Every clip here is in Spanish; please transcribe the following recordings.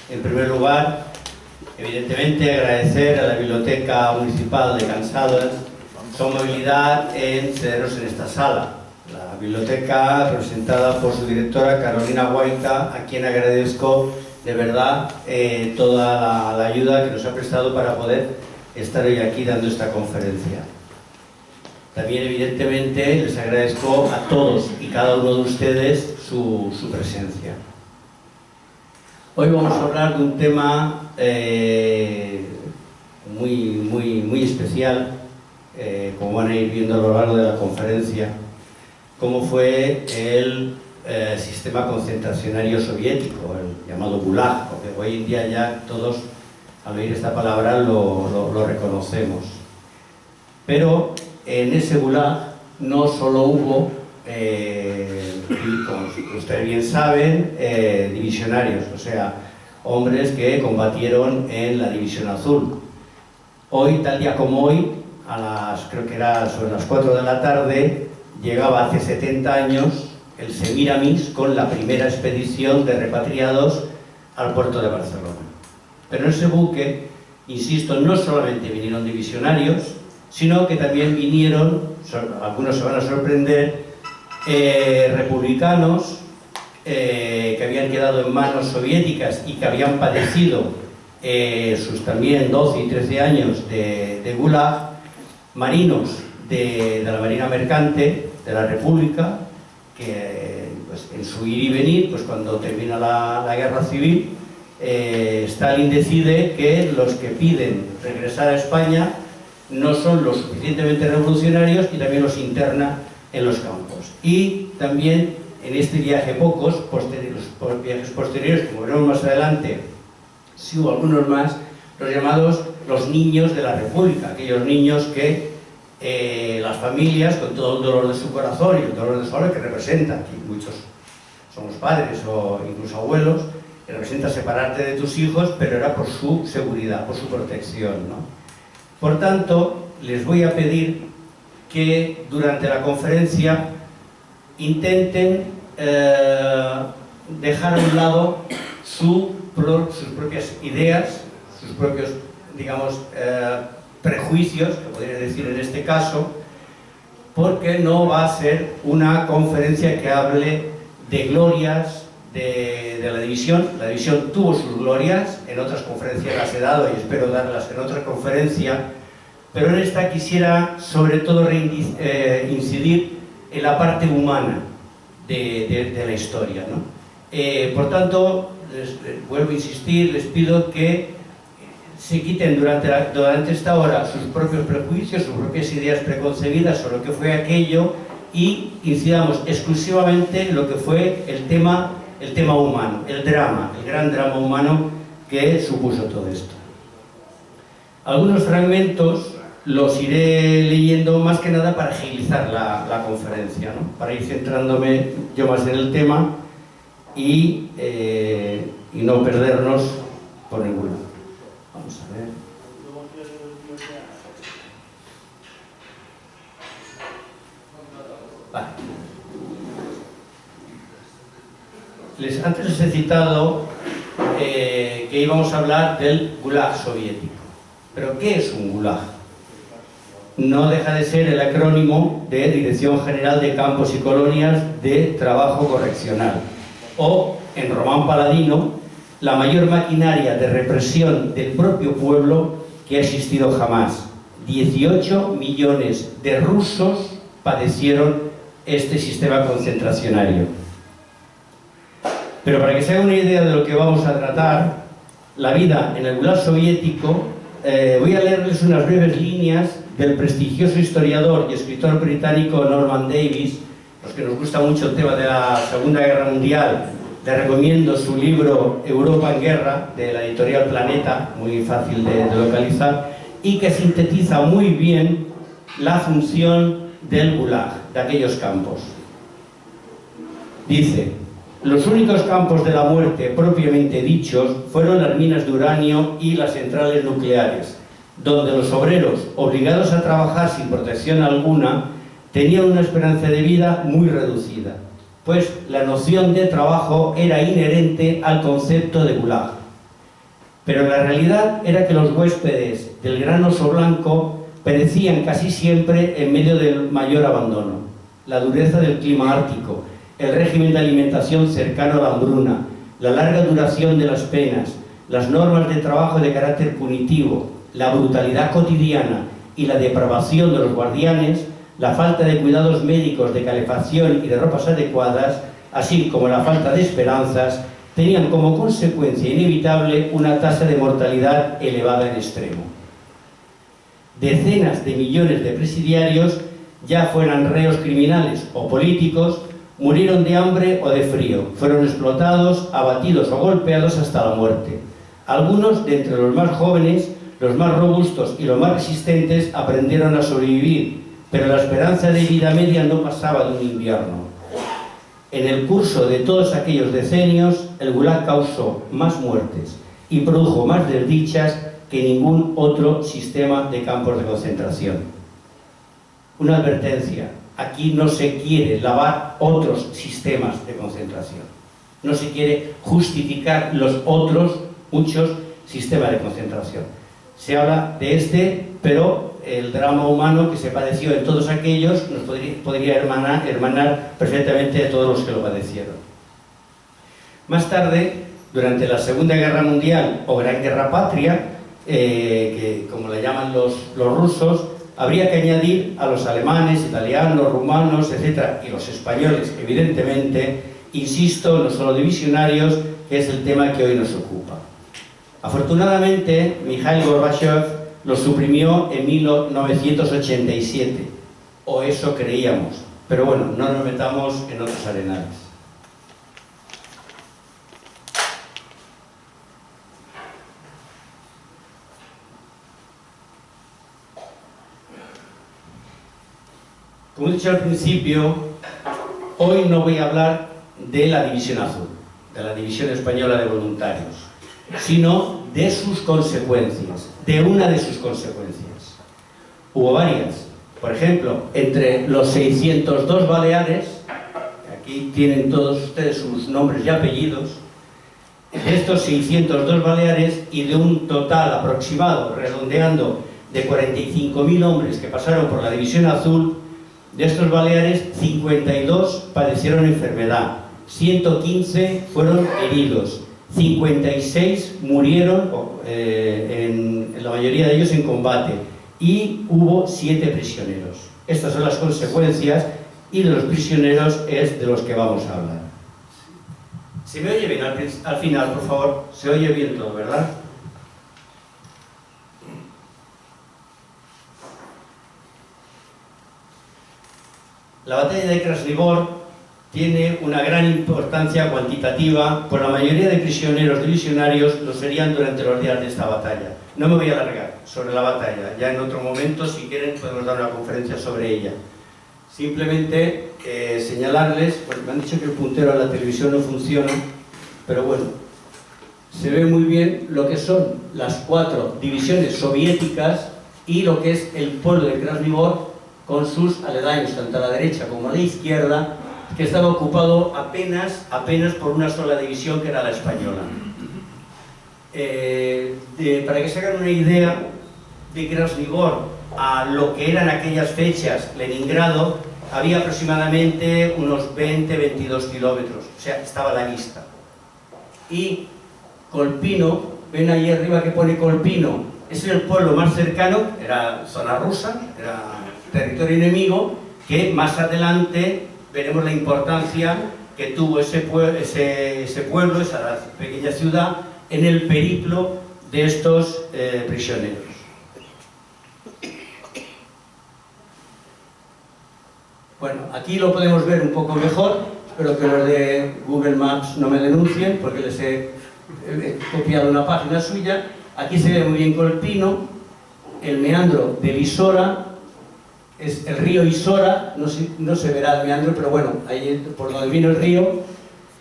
En primer lugar, evidentemente agradecer a la Biblioteca Municipal de Cansaldas su amabilidad en cedernos en esta sala. La biblioteca representada por su directora Carolina Guaita, a quien agradezco de verdad toda la ayuda que nos ha prestado para poder estar hoy aquí dando esta conferencia. También evidentemente les agradezco a todos y cada uno de ustedes su presencia. Hoy vamos a hablar de un tema muy especial, como van a ir viendo a lo largo de la conferencia, como fue el sistema concentracionario soviético, el llamado Gulag, porque hoy en día ya todos al oír esta palabra lo reconocemos. Pero en ese Gulag no solo hubo, como ustedes bien saben, divisionarios, o sea, hombres que combatieron en la División Azul. Hoy, tal día como hoy, creo que era sobre las 4 de la tarde, llegaba hace 70 años el Semiramis con la primera expedición de repatriados al puerto de Barcelona. Pero en ese buque, insisto, no solamente vinieron divisionarios, sino que también vinieron, algunos se van a sorprender, republicanos que habían quedado en manos soviéticas y que habían padecido sus también 12 y 13 años de Gulag, marinos de la Marina Mercante de la República, que pues, en su ir y venir, pues cuando termina la guerra civil, Stalin decide que los que piden regresar a España no son lo suficientemente revolucionarios y también los interna en los campos. Y también en este viaje pocos, viajes posteriores, como veremos más adelante, si hubo algunos más, los llamados los niños de la República, aquellos niños que las familias, con todo el dolor de su corazón y el dolor de su alma que representan, que muchos somos padres o incluso abuelos, que representa separarte de tus hijos, pero era por su seguridad, por su protección, ¿no? Por tanto, les voy a pedir que durante la conferencia intenten dejar a un lado sus propias ideas, sus propios, digamos, prejuicios, que podría decir en este caso, porque no va a ser una conferencia que hable de glorias de la división. La división tuvo sus glorias, en otras conferencias las he dado y espero darlas en otra conferencia, pero en esta quisiera sobre todo incidir en la parte humana de la historia, ¿no? Por tanto, vuelvo a insistir, les pido que se quiten durante esta hora sus propios prejuicios, sus propias ideas preconcebidas sobre lo que fue aquello y incidamos exclusivamente en lo que fue el tema humano, el gran drama humano que supuso todo esto. Algunos fragmentos los iré leyendo más que nada para agilizar la conferencia, ¿no? Para ir centrándome yo más en el tema y no perdernos por ninguno. Vamos a ver. Vale. Antes les he citado que íbamos a hablar del Gulag soviético. ¿Pero qué es un Gulag? No deja de ser el acrónimo de Dirección General de Campos y Colonias de Trabajo Correccional, o, en román paladino, la mayor maquinaria de represión del propio pueblo que ha existido jamás. 18 millones de rusos padecieron este sistema concentracionario. Pero para que se haga una idea de lo que vamos a tratar, la vida en el Gulag soviético, voy a leerles unas breves líneas del prestigioso historiador y escritor británico Norman Davies. Los que nos gusta mucho el tema de la Segunda Guerra Mundial, les recomiendo su libro Europa en Guerra, de la editorial Planeta, muy fácil de localizar, y que sintetiza muy bien la función del Gulag, de aquellos campos. Dice: los únicos campos de la muerte propiamente dichos fueron las minas de uranio y las centrales nucleares, donde los obreros, obligados a trabajar sin protección alguna, tenían una esperanza de vida muy reducida, pues la noción de trabajo era inherente al concepto de Gulag. Pero la realidad era que los huéspedes del Gran Oso Blanco perecían casi siempre en medio del mayor abandono, la dureza del clima ártico, el régimen de alimentación cercano a la hambruna, la larga duración de las penas, las normas de trabajo de carácter punitivo, la brutalidad cotidiana y la depravación de los guardianes, la falta de cuidados médicos, de calefacción y de ropas adecuadas, así como la falta de esperanzas, tenían como consecuencia inevitable una tasa de mortalidad elevada en extremo. Decenas de millones de presidiarios, ya fueran reos criminales o políticos, murieron de hambre o de frío, fueron explotados, abatidos o golpeados hasta la muerte. Algunos de entre los más jóvenes, los más robustos y los más resistentes aprendieron a sobrevivir, pero la esperanza de vida media no pasaba de un invierno. En el curso de todos aquellos decenios, el Gulag causó más muertes y produjo más desdichas que ningún otro sistema de campos de concentración. Una advertencia: aquí no se quiere lavar otros sistemas de concentración. No se quiere justificar los otros, muchos sistemas de concentración. Se habla de este, pero el drama humano que se padeció en todos aquellos nos podría hermanar perfectamente a todos los que lo padecieron. Más tarde, durante la Segunda Guerra Mundial o Gran Guerra Patria, que como le llaman los rusos, habría que añadir a los alemanes, italianos, rumanos, etc., y los españoles, evidentemente, insisto, no solo divisionarios, que es el tema que hoy nos ocupa. Afortunadamente, Mikhail Gorbachev lo suprimió en 1987, o eso creíamos, pero bueno, no nos metamos en otros arenales. Como he dicho al principio, hoy no voy a hablar de la División Azul, de la División Española de Voluntarios, sino de sus consecuencias, de una de sus consecuencias. Hubo varias. Por ejemplo, entre los 602 baleares, aquí tienen todos ustedes sus nombres y apellidos, de estos 602 baleares y de un total aproximado, redondeando, de 45.000 hombres que pasaron por la División Azul, de estos baleares, 52 padecieron enfermedad, 115 fueron heridos, 56 murieron, en la mayoría de ellos en combate, y hubo 7 prisioneros. Estas son las consecuencias, y de los prisioneros es de los que vamos a hablar. ¿Se me oye bien al final, por favor? Se oye bien todo, ¿verdad? La batalla de Krasnivor tiene una gran importancia cuantitativa, pues la mayoría de prisioneros divisionarios lo serían durante los días de esta batalla. No me voy a alargar sobre la batalla, ya en otro momento, si quieren, podemos dar una conferencia sobre ella. Simplemente señalarles, porque me han dicho que el puntero de la televisión no funciona, pero bueno, se ve muy bien lo que son las 4 divisiones soviéticas y lo que es el pueblo de Krasnivor, con sus aledaños, tanto a la derecha como a la izquierda, que estaba ocupado apenas por una sola división, que era la española. Para que se hagan una idea de Krasnivor a lo que eran aquellas fechas Leningrado, había aproximadamente unos 20-22 kilómetros, o sea, estaba la lista. Y Kolpino, ven ahí arriba que pone Kolpino, es el pueblo más cercano, era zona rusa, era territorio enemigo, que más adelante veremos la importancia que tuvo ese pueblo, esa pequeña ciudad, en el periplo de estos prisioneros. Bueno, aquí lo podemos ver un poco mejor, espero que los de Google Maps no me denuncien, porque les he copiado una página suya. Aquí se ve muy bien Kolpino, el meandro del Isora, es el río Isora, no se verá el meandro, pero bueno, ahí por donde vino el río,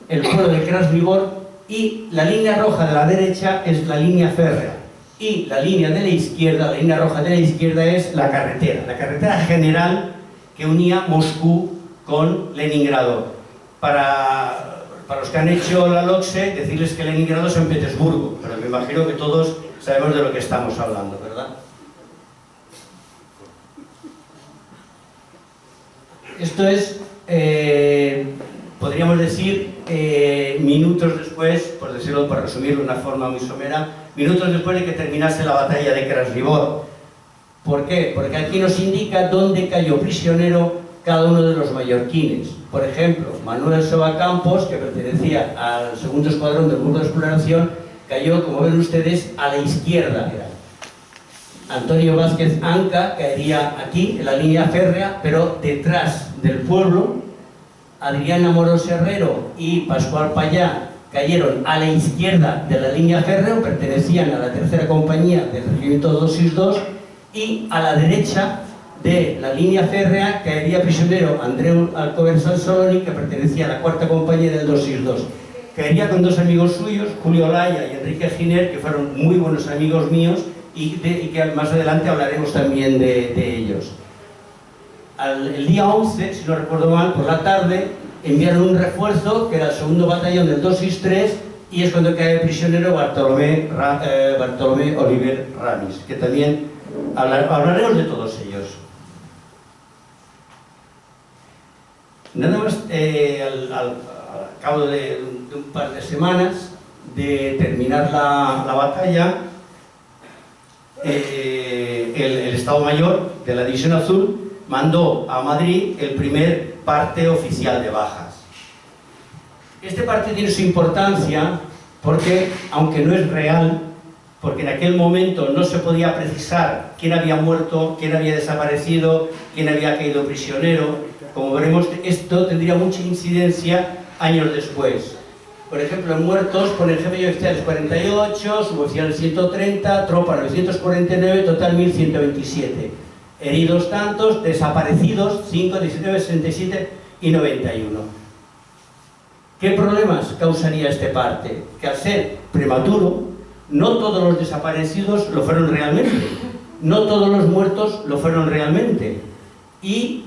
el pueblo de Krasnivor, y la línea roja de la derecha es la línea férrea, y la línea de la izquierda, la línea roja de la izquierda es la carretera general que unía Moscú con Leningrado. Para para los que han hecho la LOCSE, decirles que Leningrado es en Petersburgo, pero me imagino que todos sabemos de lo que estamos hablando, ¿verdad? Esto es, podríamos decir, minutos después, por decirlo, para resumirlo de una forma muy somera, minutos después de que terminase la batalla de Krasnivor. ¿Por qué? Porque aquí nos indica dónde cayó prisionero cada uno de los mallorquines. Por ejemplo, Manuel Soba Campos, que pertenecía al segundo escuadrón del grupo de exploración, cayó, como ven ustedes, a la izquierda. Antonio Vázquez Anca caería aquí, en la línea férrea, pero detrás del pueblo. Adrián Amorós Herrero y Pascual Payá cayeron a la izquierda de la línea férrea, pertenecían a la tercera compañía del regimiento 262, y a la derecha de la línea férrea caería prisionero Andreu Alcover Sansoloni, que pertenecía a la cuarta compañía del 262. Caería con dos amigos suyos, Julio Olaya y Enrique Giner, que fueron muy buenos amigos míos, y que más adelante hablaremos también de ellos. El día 11, si no recuerdo mal, por la tarde, enviaron un refuerzo, que era el segundo batallón del 263, y es cuando cae prisionero Bartolomé Oliver Ramis, que también hablaremos de todos ellos. Nada más, al cabo de un par de semanas de terminar la batalla, el Estado Mayor de la División Azul mandó a Madrid el primer parte oficial de bajas. Este parte tiene su importancia porque, aunque no es real, porque en aquel momento no se podía precisar quién había muerto, quién había desaparecido, quién había caído prisionero, como veremos, esto tendría mucha incidencia años después. Por ejemplo, en muertos, por el jefe de oficiales 48, suboficiales 130, tropa 949, total 1127. Heridos tantos, desaparecidos 5, 19, 67 y 91. ¿Qué problemas causaría este parte? Que al ser prematuro, no todos los desaparecidos lo fueron realmente, no todos los muertos lo fueron realmente. Y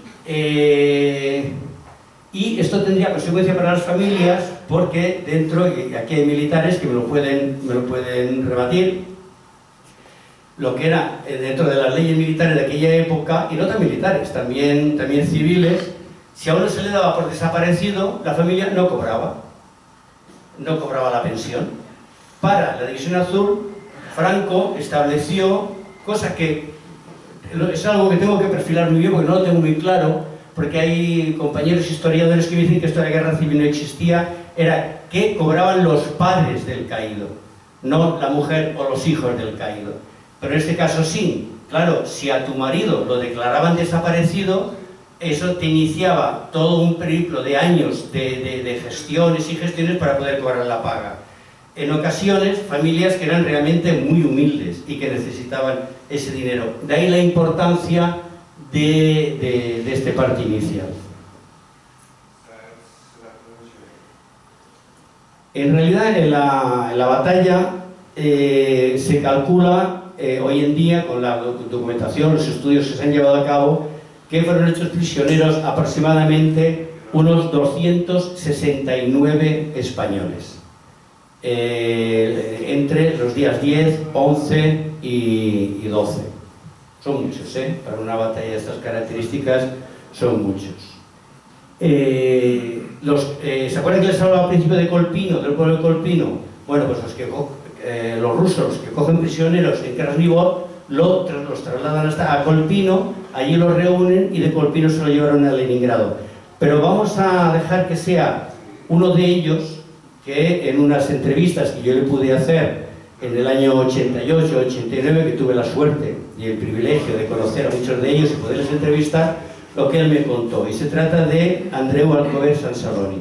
esto tendría consecuencia para las familias, porque dentro, y aquí hay militares que me lo pueden rebatir, lo que era dentro de las leyes militares de aquella época, y no tan militares, también civiles, si a uno se le daba por desaparecido, la familia no cobraba la pensión. Para la División Azul, Franco estableció, cosa que es algo que tengo que perfilar muy bien porque no lo tengo muy claro, porque hay compañeros historiadores que me dicen que esto de la guerra civil no existía, era que cobraban los padres del caído, no la mujer o los hijos del caído. Pero en este caso sí, claro, si a tu marido lo declaraban desaparecido, eso te iniciaba todo un periplo de años de gestiones y gestiones para poder cobrar la paga. En ocasiones, familias que eran realmente muy humildes y que necesitaban ese dinero. De ahí la importancia de este parte inicial. En realidad, en la batalla se calcula hoy en día, con la documentación, los estudios que se han llevado a cabo, que fueron hechos prisioneros aproximadamente unos 269 españoles. Entre los días 10, 11 y 12. Son muchos, para una batalla de estas características son muchos. ¿Se acuerdan que les hablaba al principio de Colpino, del pueblo de Colpino? Bueno, pues los rusos que cogen prisioneros en Krasnivor los trasladan hasta Colpino, allí los reúnen y de Colpino se lo llevaron a Leningrado. Pero vamos a dejar que sea uno de ellos, que en unas entrevistas que yo le pude hacer en el año 88, 89, que tuve la suerte y el privilegio de conocer a muchos de ellos y poderles entrevistar, lo que él me contó. Y se trata de Andreu Alcover Sansoloni.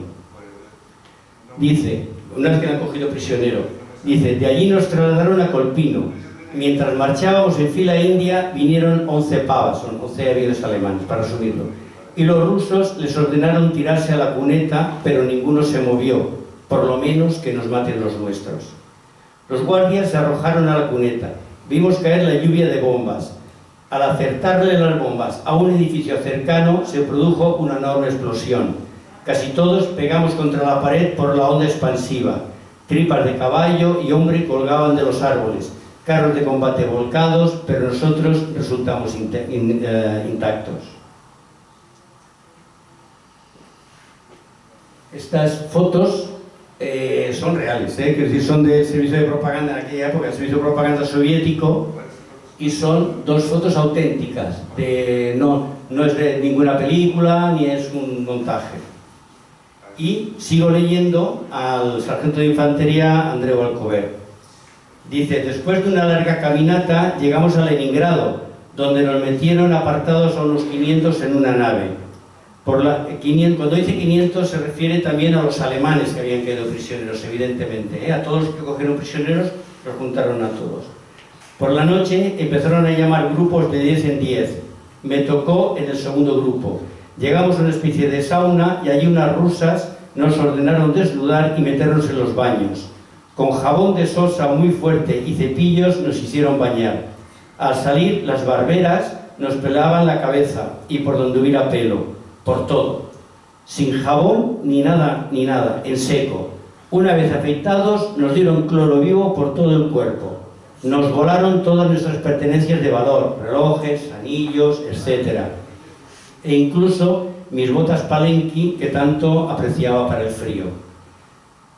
Dice, una vez que lo han cogido prisionero, dice, de allí nos trasladaron a Colpino. Mientras marchábamos en fila india, vinieron 11 pavas, son 11 aviones alemanes, para resumirlo. Y los rusos les ordenaron tirarse a la cuneta, pero ninguno se movió, por lo menos que nos maten los nuestros. Los guardias se arrojaron a la cuneta. Vimos caer la lluvia de bombas. Al acertarle las bombas a un edificio cercano, se produjo una enorme explosión. Casi todos pegamos contra la pared por la onda expansiva. Tripas de caballo y hombre colgaban de los árboles. Carros de combate volcados, pero nosotros resultamos intactos. Estas fotos son reales, es decir, son del servicio de propaganda en aquella época, el servicio de propaganda soviético, y son dos fotos auténticas, no es de ninguna película ni es un montaje. Y sigo leyendo al sargento de infantería Andreu Alcover. Dice: después de una larga caminata llegamos a Leningrado, donde nos metieron apartados a unos 500 en una nave. Cuando dice 500 se refiere también a los alemanes que habían quedado prisioneros, evidentemente, a todos los que cogieron prisioneros los juntaron a todos. Por la noche empezaron a llamar grupos de 10 en 10. Me tocó en el segundo grupo. Llegamos a una especie de sauna y allí unas rusas nos ordenaron desnudar y meternos en los baños. Con jabón de sosa muy fuerte y cepillos nos hicieron bañar. Al salir, las barberas nos pelaban la cabeza y por donde hubiera pelo, por todo. Sin jabón ni nada, en seco. Una vez afeitados, nos dieron cloro vivo por todo el cuerpo. Nos volaron todas nuestras pertenencias de valor, relojes, anillos, etc. E incluso mis botas Palenque que tanto apreciaba para el frío.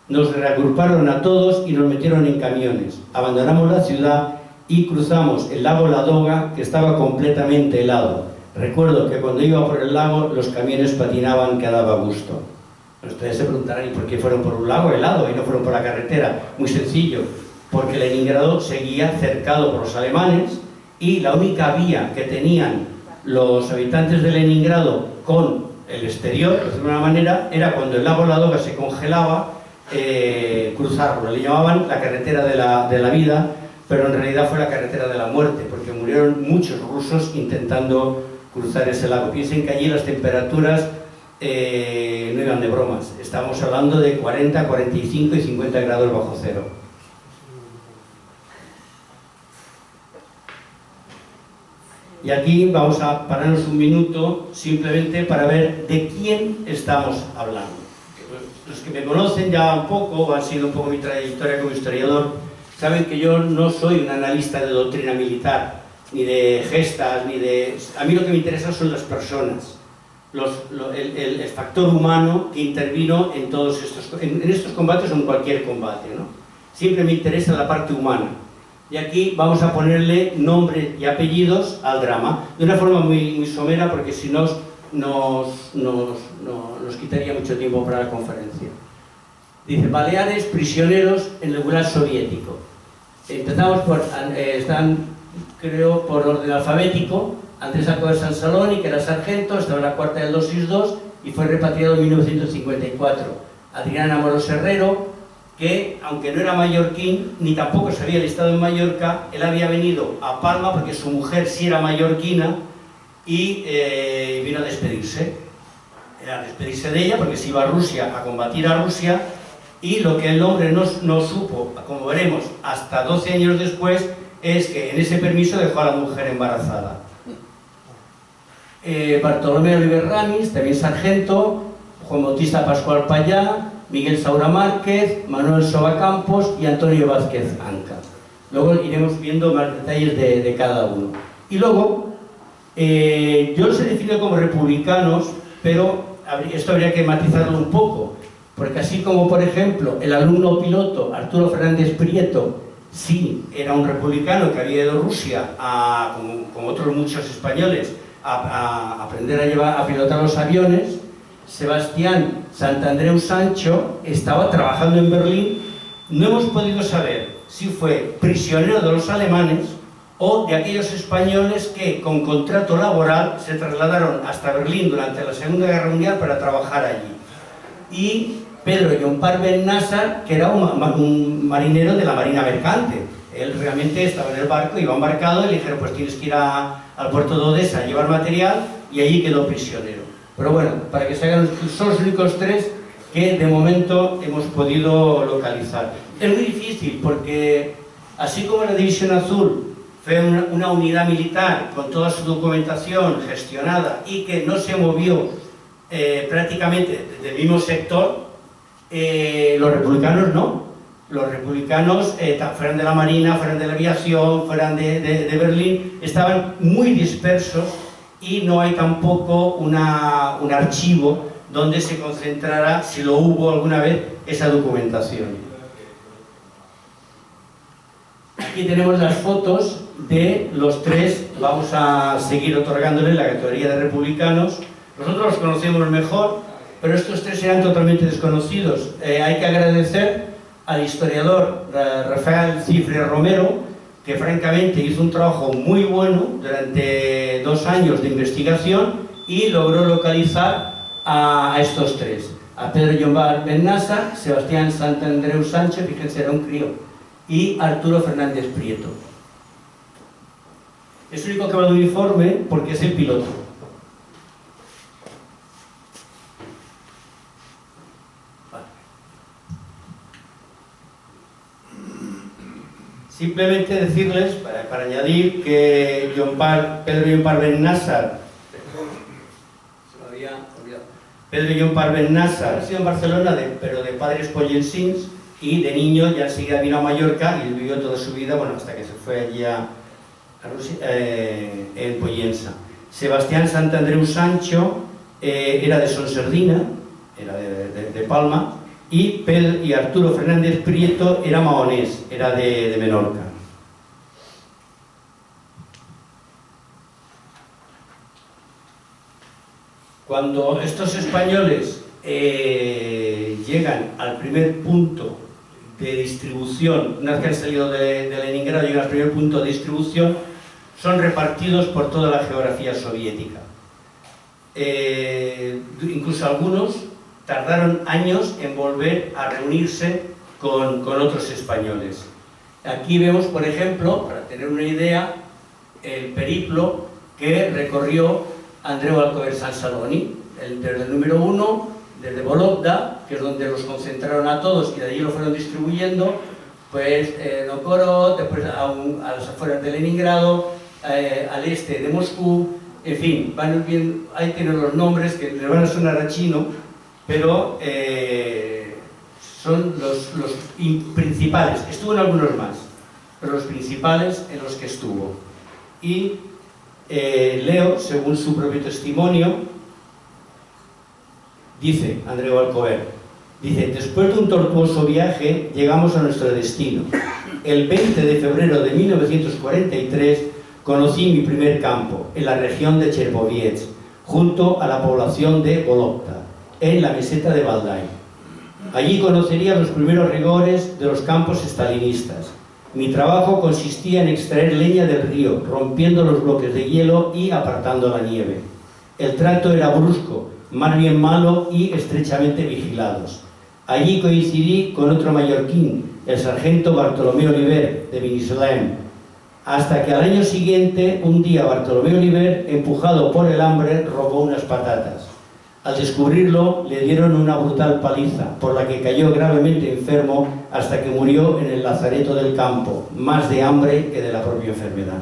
Nos reagruparon a todos y nos metieron en camiones. Abandonamos la ciudad y cruzamos el lago Ladoga, que estaba completamente helado. Recuerdo que cuando iba por el lago los camiones patinaban que daba gusto. Ustedes se preguntarán: ¿y por qué fueron por un lago helado y no fueron por la carretera? Muy sencillo, porque Leningrado seguía cercado por los alemanes y la única vía que tenían los habitantes de Leningrado con el exterior, de alguna manera, era cuando el lago Ladoga se congelaba, cruzarlo. Le llamaban la carretera de la vida, pero en realidad fue la carretera de la muerte, porque murieron muchos rusos intentando cruzar ese lago. Piensen que allí las temperaturas no iban de bromas. Estamos hablando de 40, 45 y 50 grados bajo cero. Y aquí vamos a pararnos un minuto simplemente para ver de quién estamos hablando. Los que me conocen ya un poco, o han sido un poco mi trayectoria como historiador, saben que yo no soy un analista de doctrina militar, ni de gestas, A mí lo que me interesa son las personas, el factor humano que intervino en todos estos combates o en cualquier combate, ¿no? Siempre me interesa la parte humana. Y aquí vamos a ponerle nombre y apellidos al drama, de una forma muy somera, porque si no nos quitaría mucho tiempo para la conferencia. Dice: Baleares prisioneros en el Gulag soviético. Empezamos están, creo, por orden alfabético. Andrés Alcover Sansaloni, que era sargento, estaba en la cuarta del 262 y fue repatriado en 1954. Adrián Amorós Herrero, que aunque no era mallorquín, ni tampoco se había alistado en Mallorca, él había venido a Palma porque su mujer sí era mallorquina y vino a despedirse. Era despedirse de ella porque se iba a Rusia a combatir a Rusia, y lo que el hombre no supo, como veremos, hasta 12 años después, es que en ese permiso dejó a la mujer embarazada. Bartolomé Oliver Ramis, también sargento, Juan Bautista Pascual Payá, Miguel Saura Márquez, Manuel Soba Campos y Antonio Vázquez Anca. Luego iremos viendo más detalles de cada uno. Y luego, yo los he definido como republicanos, pero esto habría que matizarlo un poco, porque así como, por ejemplo, el alumno piloto Arturo Fernández Prieto sí era un republicano que había ido a Rusia, como otros muchos españoles, a aprender a pilotar los aviones, Sebastián Santandreu Sancho estaba trabajando en Berlín. No hemos podido saber si fue prisionero de los alemanes o de aquellos españoles que con contrato laboral se trasladaron hasta Berlín durante la Segunda Guerra Mundial para trabajar allí. Y Pedro Llompart Ben Nassar, que era un marinero de la Marina Mercante. Él realmente estaba en el barco, iba embarcado y le dijeron: pues tienes que ir al puerto de Odessa a llevar material, y allí quedó prisionero. Pero bueno, para que se hagan, son los únicos tres que de momento hemos podido localizar. Es muy difícil porque, así como la División Azul fue una unidad militar con toda su documentación gestionada y que no se movió prácticamente del mismo sector, los republicanos no. Los republicanos, fueran de la Marina, fueran de la aviación, fueran de Berlín, estaban muy dispersos y no hay tampoco un archivo donde se concentrara, si lo hubo alguna vez, esa documentación. Aquí tenemos las fotos de los tres, vamos a seguir otorgándole la categoría de republicanos. Nosotros los conocemos mejor, pero estos tres eran totalmente desconocidos. Hay que agradecer al historiador Rafael Cifre Romero, que francamente hizo un trabajo muy bueno durante 2 años de investigación y logró localizar a estos tres, a Pedro Llombart Bennassa, Sebastián Santandreu Sánchez, fíjense, era un crío, y Arturo Fernández Prieto. Es el único que va de uniforme porque es el piloto. Simplemente decirles, para añadir, que Pedro Llombart Bennassa, Pedro Llombart Bennassa nació en Barcelona, pero de padres pollensins, y de niño ya enseguida vino a Mallorca y vivió toda su vida, bueno, hasta que se fue allí a Rusia, en Pollensa. Sebastián Santandreu Sancho era de Sonserdina, era de Palma, y Arturo Fernández Prieto era maonés, era de Menorca. Cuando estos españoles llegan al primer punto de distribución, una vez que han salido de Leningrado, llegan al primer punto de distribución, son repartidos por toda la geografía soviética. Incluso algunos tardaron años en volver a reunirse con otros españoles. Aquí vemos, por ejemplo, para tener una idea, el periplo que recorrió Andreu Alcover Sansaloni, desde el número 1, desde Vologda, que es donde los concentraron a todos y de allí lo fueron distribuyendo, pues Novgorod, después a las afueras de Leningrado, al este de Moscú, en fin, ahí tienen los nombres que les van a sonar a chino, pero son los principales. Estuvo en algunos más, pero los principales en los que estuvo. Y leo, según su propio testimonio, dice Andreu Alcover, dice: después de un tortuoso viaje llegamos a nuestro destino. El 20 de febrero de 1943 conocí mi primer campo, en la región de Cherboviets, junto a la población de Vologda, en la meseta de Valdai. Allí conocería los primeros rigores de los campos estalinistas. Mi trabajo consistía en extraer leña del río, rompiendo los bloques de hielo y apartando la nieve. El trato era brusco, más bien malo y estrechamente vigilados. Allí coincidí con otro mallorquín, el sargento Bartolomé Oliver, de Binissalem, hasta que al año siguiente, un día Bartolomé Oliver, empujado por el hambre, robó unas patatas. Al descubrirlo, le dieron una brutal paliza, por la que cayó gravemente enfermo hasta que murió en el lazareto del campo, más de hambre que de la propia enfermedad.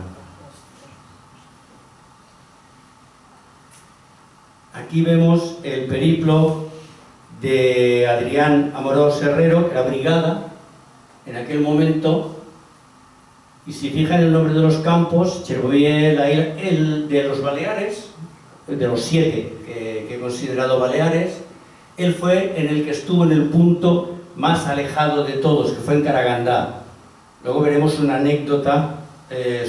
Aquí vemos el periplo de Adrián Amorós Herrero, que era brigada en aquel momento, y si fijan el nombre de los campos, Cherboviet, el de los Baleares, de los 7 que he considerado Baleares, él fue en el que estuvo en el punto más alejado de todos, que fue en Karagandá. Luego veremos una anécdota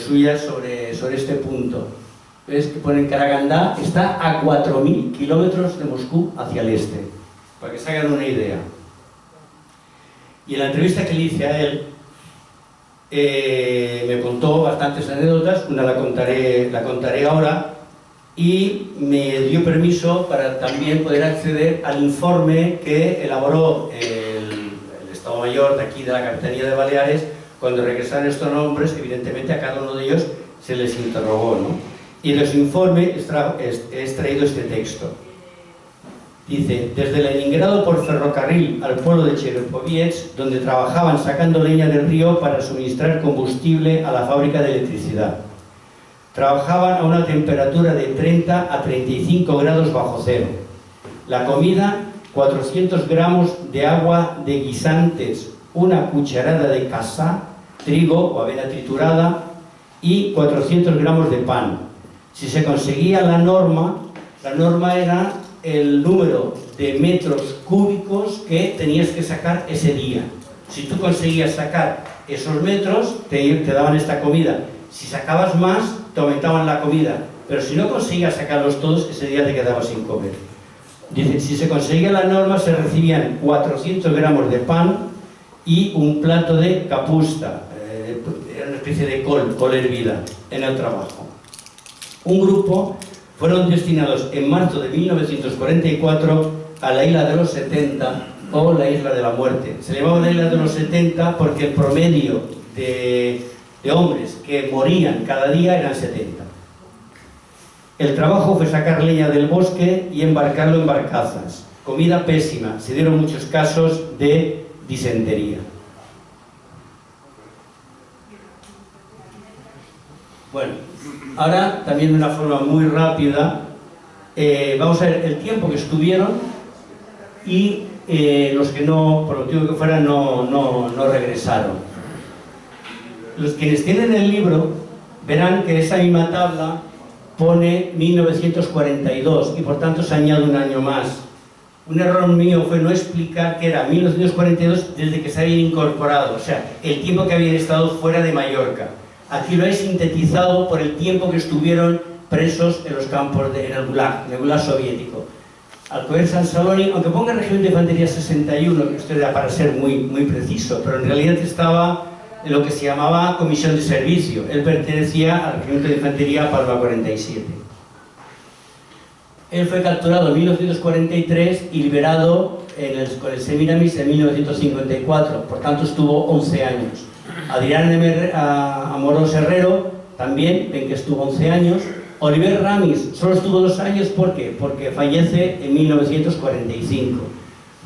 suya sobre este punto. ¿Ves que pone en Karagandá? Está a 4.000 kilómetros de Moscú hacia el este, para que se hagan una idea. Y en la entrevista que le hice a él, me contó bastantes anécdotas, una la contaré ahora, y me dio permiso para también poder acceder al informe que elaboró el Estado Mayor de aquí, de la Capitanía de Baleares. Cuando regresaron estos nombres, evidentemente a cada uno de ellos se les interrogó, ¿no? Y de su informe he extraído este texto. Dice: desde Leningrado por ferrocarril al pueblo de Cherboviets, donde trabajaban sacando leña del río para suministrar combustible a la fábrica de electricidad. Trabajaban a una temperatura de 30 a 35 grados bajo cero. La comida, 400 gramos de agua de guisantes, una cucharada de casá, trigo o avena triturada, y 400 gramos de pan. Si se conseguía la norma era el número de metros cúbicos que tenías que sacar ese día. Si tú conseguías sacar esos metros, te daban esta comida. Si sacabas más, te aumentaban la comida. Pero si no conseguías sacarlos todos, ese día te quedabas sin comer. Dice, si se conseguía la norma, se recibían 400 gramos de pan y un plato de capusta, era una especie de col hervida, en el trabajo. Un grupo fueron destinados en marzo de 1944 a la isla de los 70 o la isla de la muerte. Se llamaba la isla de los 70 porque el promedio de hombres que morían cada día eran 70. El trabajo fue sacar leña del bosque y embarcarlo en barcazas. Comida pésima, se dieron muchos casos de disentería. Bueno, ahora también de una forma muy rápida vamos a ver el tiempo que estuvieron y los que no, por motivo que fuera, no regresaron. Los quienes tienen el libro verán que esa misma tabla pone 1942 y por tanto se añade un año más. Un error mío fue no explicar que era 1942 desde que se habían incorporado, o sea, el tiempo que habían estado fuera de Mallorca. Aquí lo he sintetizado por el tiempo que estuvieron presos en los campos en el Gulag soviético. Alcover San Saloni, aunque ponga Regimiento de Infantería 61, que esto era para ser muy preciso, pero en realidad estaba en lo que se llamaba Comisión de Servicio. Él pertenecía al Regimiento de Infantería Palma 47. Él fue capturado en 1943 y liberado con el Semiramis en 1954, por tanto estuvo 11 años. Adrián Amorós Herrero también, ven que estuvo 11 años. Oliver Ramis solo estuvo 2 años, ¿por qué? Porque fallece en 1945.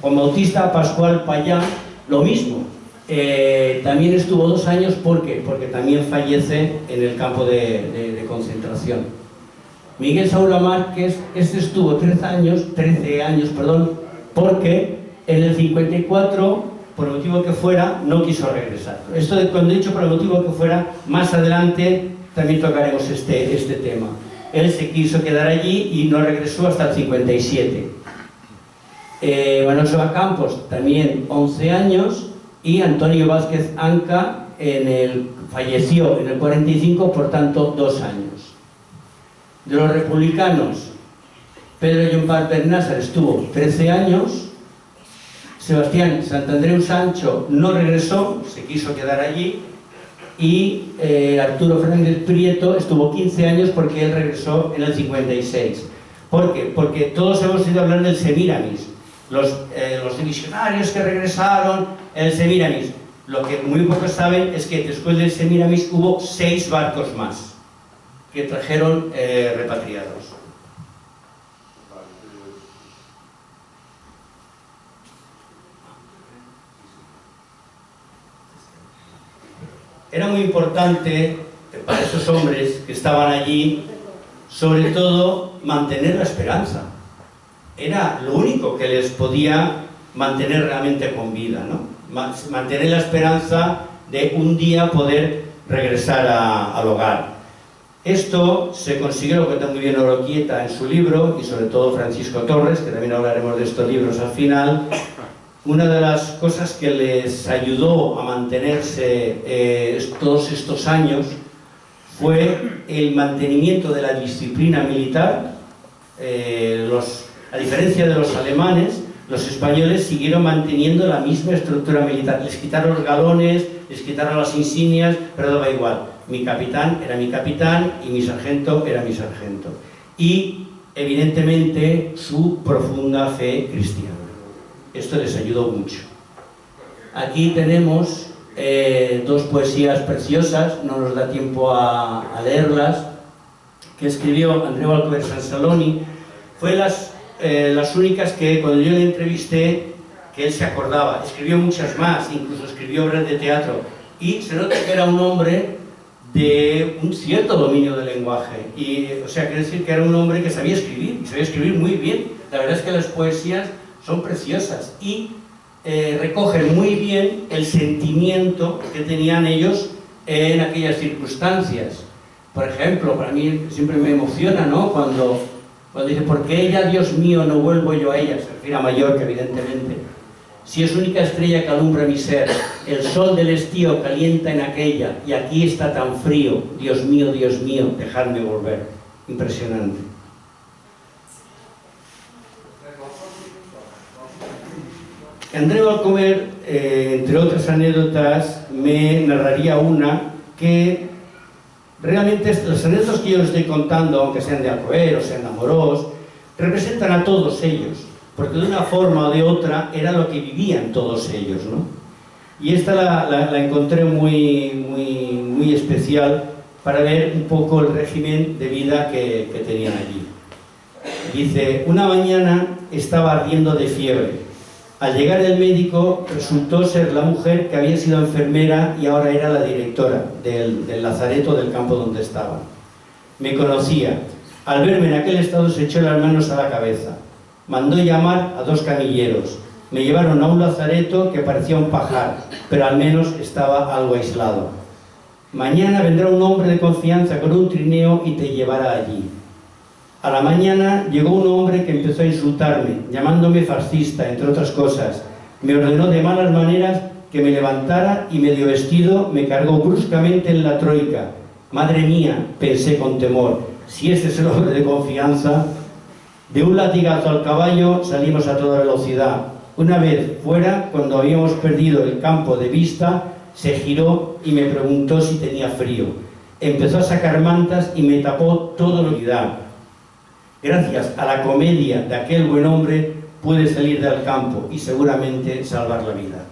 Juan Bautista Pascual Payá, lo mismo. También estuvo 2 años, ¿por qué? Porque también fallece en el campo de concentración. Miguel Saula Márquez, este estuvo 13 años, porque en el 54, por el motivo que fuera, no quiso regresar. Esto de cuando he dicho por el motivo que fuera, más adelante también tocaremos este tema. Él se quiso quedar allí y no regresó hasta el 57. Manuel Soba Campos, también 11 años, y Antonio Vázquez Anca falleció en el 45, por tanto 2 años. De los republicanos, Pedro Llompart Bernásar estuvo 13 años, Sebastián Santandreu Sancho no regresó, se quiso quedar allí, y Arturo Fernández Prieto estuvo 15 años porque él regresó en el 56. ¿Por qué? Porque todos hemos ido a hablar del Semiramis, los divisionarios que regresaron en el Semiramis. Lo que muy pocos saben es que después del Semiramis hubo 6 barcos más que trajeron repatriados. Era muy importante para esos hombres que estaban allí, sobre todo, mantener la esperanza. Era lo único que les podía mantener realmente con vida, ¿no? Mantener la esperanza de un día poder regresar al hogar. Esto se consiguió, lo cuenta muy bien Oroquieta en su libro, y sobre todo Francisco Torres, que también hablaremos de estos libros al final. Una de las cosas que les ayudó a mantenerse todos estos años fue el mantenimiento de la disciplina militar. A diferencia de los alemanes, los españoles siguieron manteniendo la misma estructura militar. Les quitaron los galones, les quitaron las insignias, pero daba igual. Mi capitán era mi capitán y mi sargento era mi sargento. Y, evidentemente, su profunda fe cristiana. Esto les ayudó mucho. Aquí tenemos 2 poesías preciosas, no nos da tiempo a leerlas, que escribió Andreu Alcover San Saloni. Fue las únicas que cuando yo le entrevisté, que él se acordaba. Escribió muchas más, incluso escribió obras de teatro. Y se nota que era un hombre de un cierto dominio del lenguaje. O sea, quiere decir que era un hombre que sabía escribir, y sabía escribir muy bien. La verdad es que las poesías son preciosas y recogen muy bien el sentimiento que tenían ellos en aquellas circunstancias. Por ejemplo, para mí siempre me emociona, ¿no? Cuando dice, ¿por qué ella, Dios mío, no vuelvo yo a ella? Se refiere a Mallorca, evidentemente. Si es única estrella que alumbra mi ser, el sol del estío calienta en aquella, y aquí está tan frío, Dios mío, dejadme volver. Impresionante. Andreu Balcomer, entre otras anécdotas, me narraría una que realmente las anécdotas que yo les estoy contando, aunque sean de Alcover o sean de Amorós, representan a todos ellos, porque de una forma o de otra era lo que vivían todos ellos, ¿no? Y esta la encontré muy especial para ver un poco el régimen de vida que tenían allí. Dice, una mañana estaba ardiendo de fiebre. Al llegar el médico resultó ser la mujer que había sido enfermera y ahora era la directora del lazareto del campo donde estaba. Me conocía. Al verme en aquel estado se echó las manos a la cabeza. Mandó llamar a 2 camilleros. Me llevaron a un lazareto que parecía un pajar, pero al menos estaba algo aislado. Mañana vendrá un hombre de confianza con un trineo y te llevará allí. A la mañana llegó un hombre que empezó a insultarme, llamándome fascista, entre otras cosas. Me ordenó de malas maneras que me levantara y medio vestido me cargó bruscamente en la troika. Madre mía, pensé con temor, si este es el hombre de confianza. De un latigazo al caballo salimos a toda velocidad. Una vez fuera, cuando habíamos perdido el campo de vista, se giró y me preguntó si tenía frío. Empezó a sacar mantas y me tapó todo lo que da. Gracias a la comedia de aquel buen hombre pude salir del campo y seguramente salvar la vida.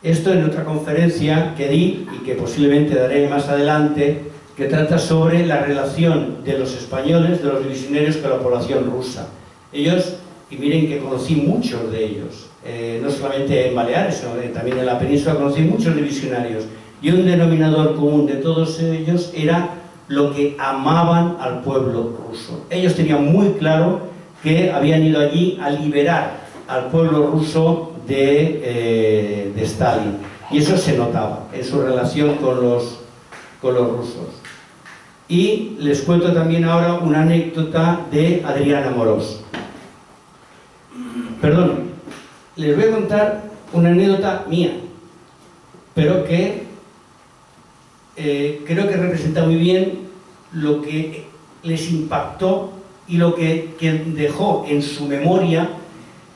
Esto en otra conferencia que di y que posiblemente daré más adelante, que trata sobre la relación de los españoles, de los divisionarios con la población rusa. Ellos, y miren que conocí muchos de ellos, no solamente en Baleares, sino también en la península conocí muchos divisionarios, y un denominador común de todos ellos era lo que amaban al pueblo ruso. Ellos tenían muy claro que habían ido allí a liberar al pueblo ruso de Stalin. Y eso se notaba en su relación con los rusos. Y les cuento también ahora una anécdota de Adrián Amorós. Perdón, les voy a contar una anécdota mía, pero que creo que representa muy bien lo que les impactó y lo que dejó en su memoria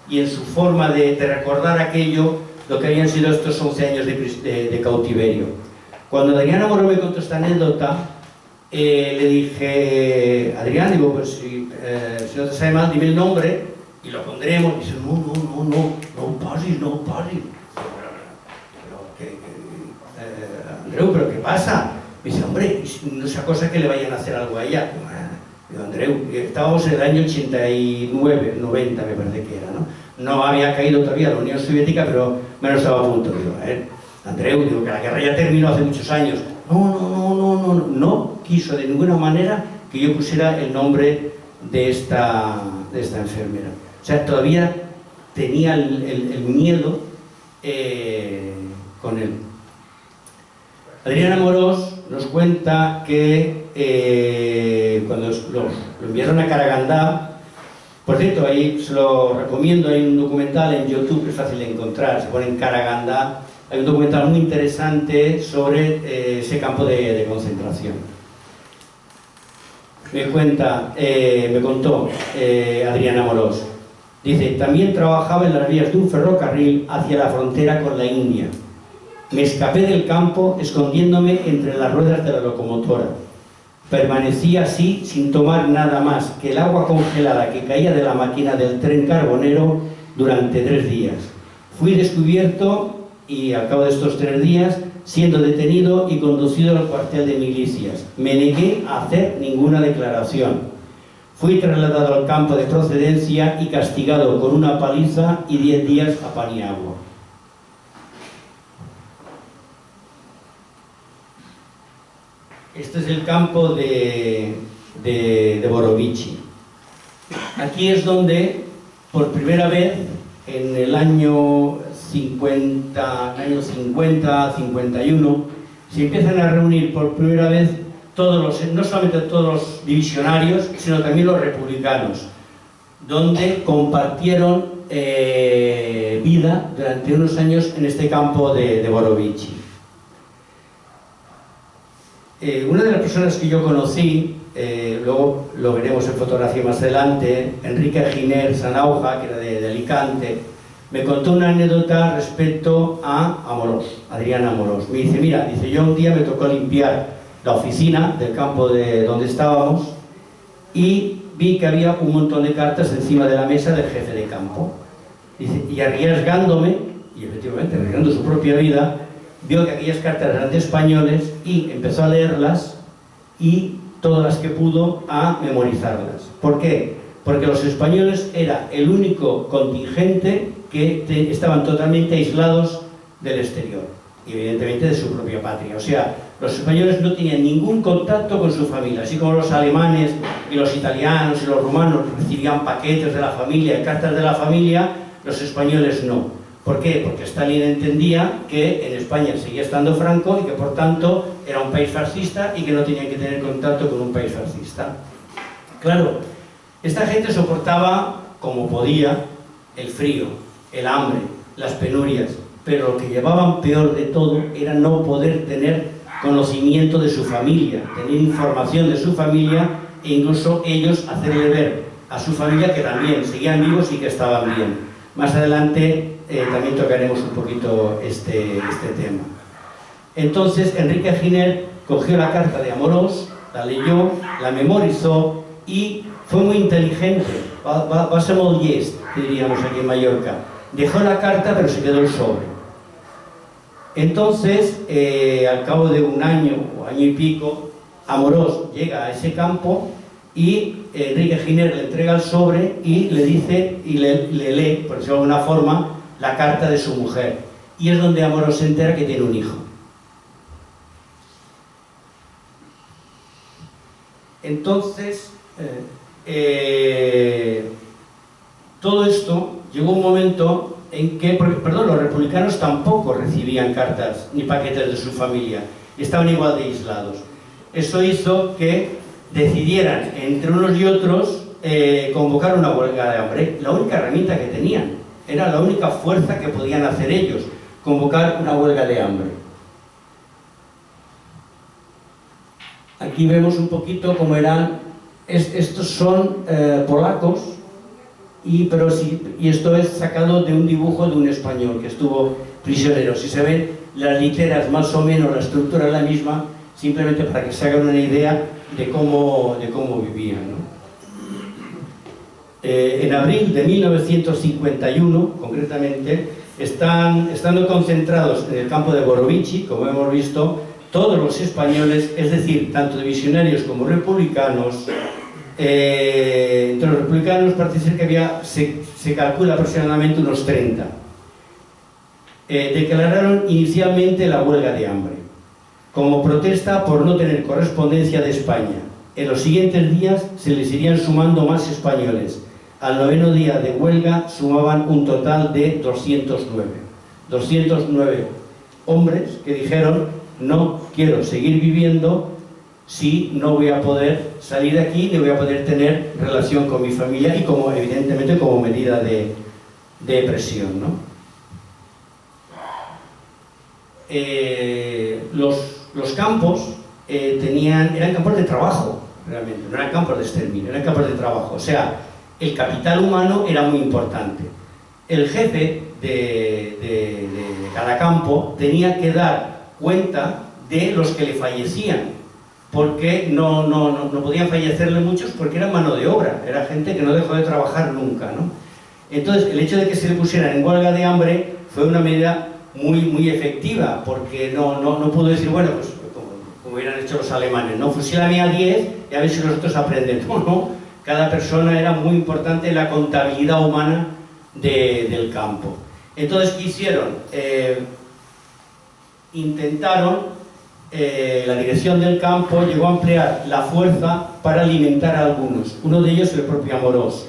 y en su forma de recordar aquello, lo que habían sido estos 11 años de cautiverio. Cuando Adrián Amorós me contó esta anécdota, le dije, Adrián, digo, pues si no te sabe mal, dime el nombre y lo pondremos. Y dice, no pares. Andreu, ¿pero qué pasa? Me dice, hombre, no es cosa que le vayan a hacer algo a ella. Digo, Andreu, estábamos en el año 89, 90 me parece que era, ¿no? No había caído todavía la Unión Soviética, pero menos estaba a punto. Digo, Andreu, digo, que la guerra ya terminó hace muchos años. No quiso de ninguna manera que yo pusiera el nombre de esta enfermera. O sea, todavía tenía el miedo con él. Adrián Amorós nos cuenta que cuando lo enviaron a Karagandá, por cierto, ahí se lo recomiendo, hay un documental en YouTube que es fácil de encontrar, se pone en Karagandá, hay un documental muy interesante sobre ese campo de concentración. Me contó Adrián Amorós, dice, también trabajaba en las vías de un ferrocarril hacia la frontera con la India. Me escapé del campo escondiéndome entre las ruedas de la locomotora. Permanecí así sin tomar nada más que el agua congelada que caía de la máquina del tren carbonero durante 3 días. Fui descubierto y al cabo de estos 3 días, siendo detenido y conducido al cuartel de milicias. Me negué a hacer ninguna declaración. Fui trasladado al campo de procedencia y castigado con una paliza y 10 días a Paniagua. Este es el campo de Borovichi. Aquí es donde, por primera vez, en el año 50, 51, se empiezan a reunir por primera vez no solamente todos los divisionarios, sino también los republicanos, donde compartieron vida durante unos años en este campo de Borovichi. Una de las personas que yo conocí, luego lo veremos en fotografía más adelante, Enrique Giner Sanauja, que era de Alicante, me contó una anécdota respecto a Amorós, Adrián Amorós. Me dice, mira, yo un día me tocó limpiar la oficina del campo de donde estábamos y vi que había un montón de cartas encima de la mesa del jefe de campo. Dice, y arriesgándome, y efectivamente arriesgando su propia vida, vio que aquellas cartas eran de españoles y empezó a leerlas y todas las que pudo a memorizarlas. ¿Por qué? Porque los españoles era el único contingente que estaban totalmente aislados del exterior, y evidentemente de su propia patria. O sea, los españoles no tenían ningún contacto con su familia, así como los alemanes y los italianos y los rumanos recibían paquetes de la familia, cartas de la familia, los españoles no. ¿Por qué? Porque Stalin entendía que en España seguía estando Franco y que por tanto era un país fascista y que no tenían que tener contacto con un país fascista. Claro, esta gente soportaba como podía el frío, el hambre, las penurias, pero lo que llevaban peor de todo era no poder tener conocimiento de su familia, tener información de su familia e incluso ellos hacerle ver a su familia que también seguían vivos y que estaban bien. Más adelante también tocaremos un poquito este tema. Entonces Enrique Giner cogió la carta de Amorós, la leyó, la memorizó y fue muy inteligente, va a ser molt llest, diríamos aquí en Mallorca. Dejó la carta pero se quedó el sobre. Entonces, al cabo de un año o año y pico, Amorós llega a ese campo y Enrique Giner le entrega el sobre y le dice, y le lee, por decirlo de alguna forma, la carta de su mujer. Y es donde Amorós se entera que tiene un hijo. Entonces, todo esto llegó un momento en que, los republicanos tampoco recibían cartas ni paquetes de su familia, estaban igual de aislados. Eso hizo que decidieran entre unos y otros convocar una huelga de hambre. La única herramienta que tenían, era la única fuerza que podían hacer ellos, convocar una huelga de hambre. Aquí vemos un poquito cómo eran, estos son polacos, y esto es sacado de un dibujo de un español que estuvo prisionero. Si se ven las literas más o menos, la estructura es la misma, simplemente para que se hagan una idea de cómo vivían, ¿no? En abril de 1951, concretamente, estando concentrados en el campo de Borovichi, como hemos visto, todos los españoles, es decir, tanto divisionarios como republicanos, entre los republicanos parece ser que había, se calcula aproximadamente unos 30, declararon inicialmente la huelga de hambre, como protesta por no tener correspondencia de España. En los siguientes días se les irían sumando más españoles. Al 9º día de huelga sumaban un total de 209 hombres que dijeron: no quiero seguir viviendo si no voy a poder salir de aquí ni voy a poder tener relación con mi familia, y como evidentemente como medida de presión, ¿no? Los campos eran campos de trabajo, realmente, no eran campos de exterminio, eran campos de trabajo. O sea, el capital humano era muy importante. El jefe de cada campo tenía que dar cuenta de los que le fallecían, porque no podían fallecerle muchos porque eran mano de obra, era gente que no dejó de trabajar nunca, ¿no? Entonces, el hecho de que se le pusieran en huelga de hambre fue una medida muy efectiva, porque no pudo decir, bueno, pues como hubieran hecho los alemanes, no, fusílame a 10 y a ver si los otros aprenden. No. Cada persona era muy importante en la contabilidad humana del campo. Entonces, ¿qué hicieron? Intentaron la dirección del campo llegó a emplear la fuerza para alimentar a algunos, uno de ellos el propio Amorós.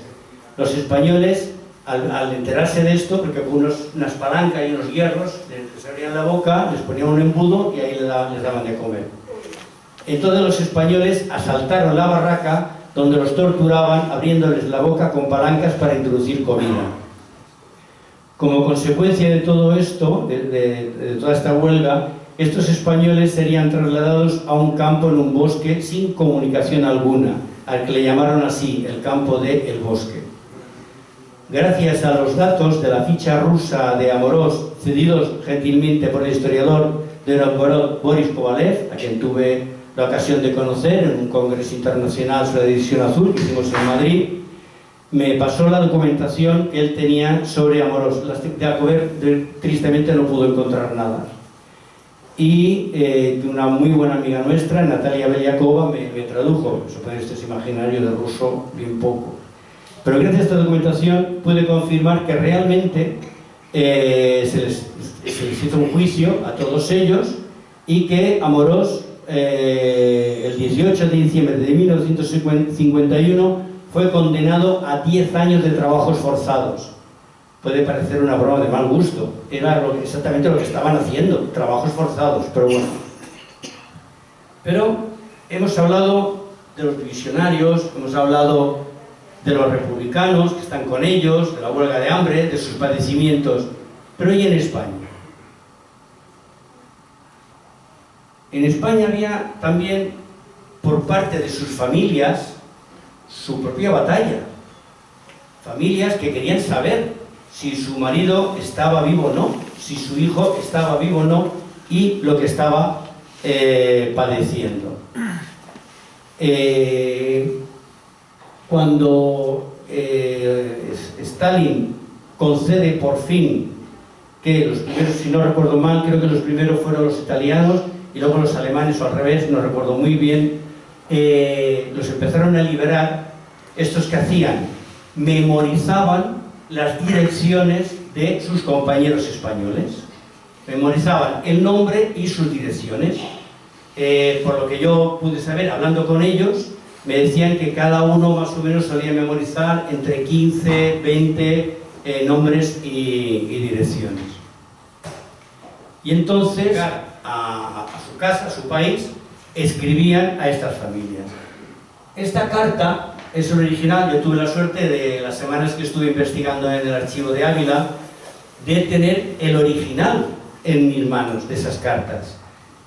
Los españoles, al enterarse de esto, porque con unas palancas y unos hierros, les abrían la boca, les ponían un embudo y ahí les daban de comer. Entonces los españoles asaltaron la barraca donde los torturaban, abriéndoles la boca con palancas para introducir comida. Como consecuencia de todo esto, de toda esta huelga, estos españoles serían trasladados a un campo en un bosque sin comunicación alguna, al que le llamaron así, el campo de El Bosque. Gracias a los datos de la ficha rusa de Amorós, cedidos gentilmente por el historiador de Novgorod Boris Kovalev, a quien tuve la ocasión de conocer en un congreso internacional sobre la División Azul que hicimos en Madrid, me pasó la documentación que él tenía sobre Amorós. Tristemente no pudo encontrar nada. Y una muy buena amiga nuestra, Natalia Beliakova, me tradujo. Eso pueden ustedes imaginar, yo de ruso bien poco. Pero gracias a esta documentación pude confirmar que realmente se les hizo un juicio a todos ellos y que Amorós, el 18 de diciembre de 1951, fue condenado a 10 años de trabajos forzados. Puede parecer una broma de mal gusto, era exactamente lo que estaban haciendo, trabajos forzados, pero bueno. Pero hemos hablado de los divisionarios, hemos hablado de los republicanos que están con ellos, de la huelga de hambre, de sus padecimientos, pero ¿y en España? En España había también, por parte de sus familias, su propia batalla. Familias que querían saber si su marido estaba vivo o no, si su hijo estaba vivo o no, y lo que estaba padeciendo. Cuando Stalin concede por fin que los primeros, si no recuerdo mal, creo que los primeros fueron los italianos y luego los alemanes, o al revés, no recuerdo muy bien, los empezaron a liberar. Estos que hacían, memorizaban las direcciones de sus compañeros españoles, memorizaban el nombre y sus direcciones. Por lo que yo pude saber, hablando con ellos, me decían que cada uno más o menos solía memorizar entre 15, 20 nombres y direcciones. Y entonces, a su casa, a su país, escribían a estas familias. Esta carta es el original. Yo tuve la suerte de las semanas que estuve investigando en el archivo de Ávila de tener el original en mis manos de esas cartas.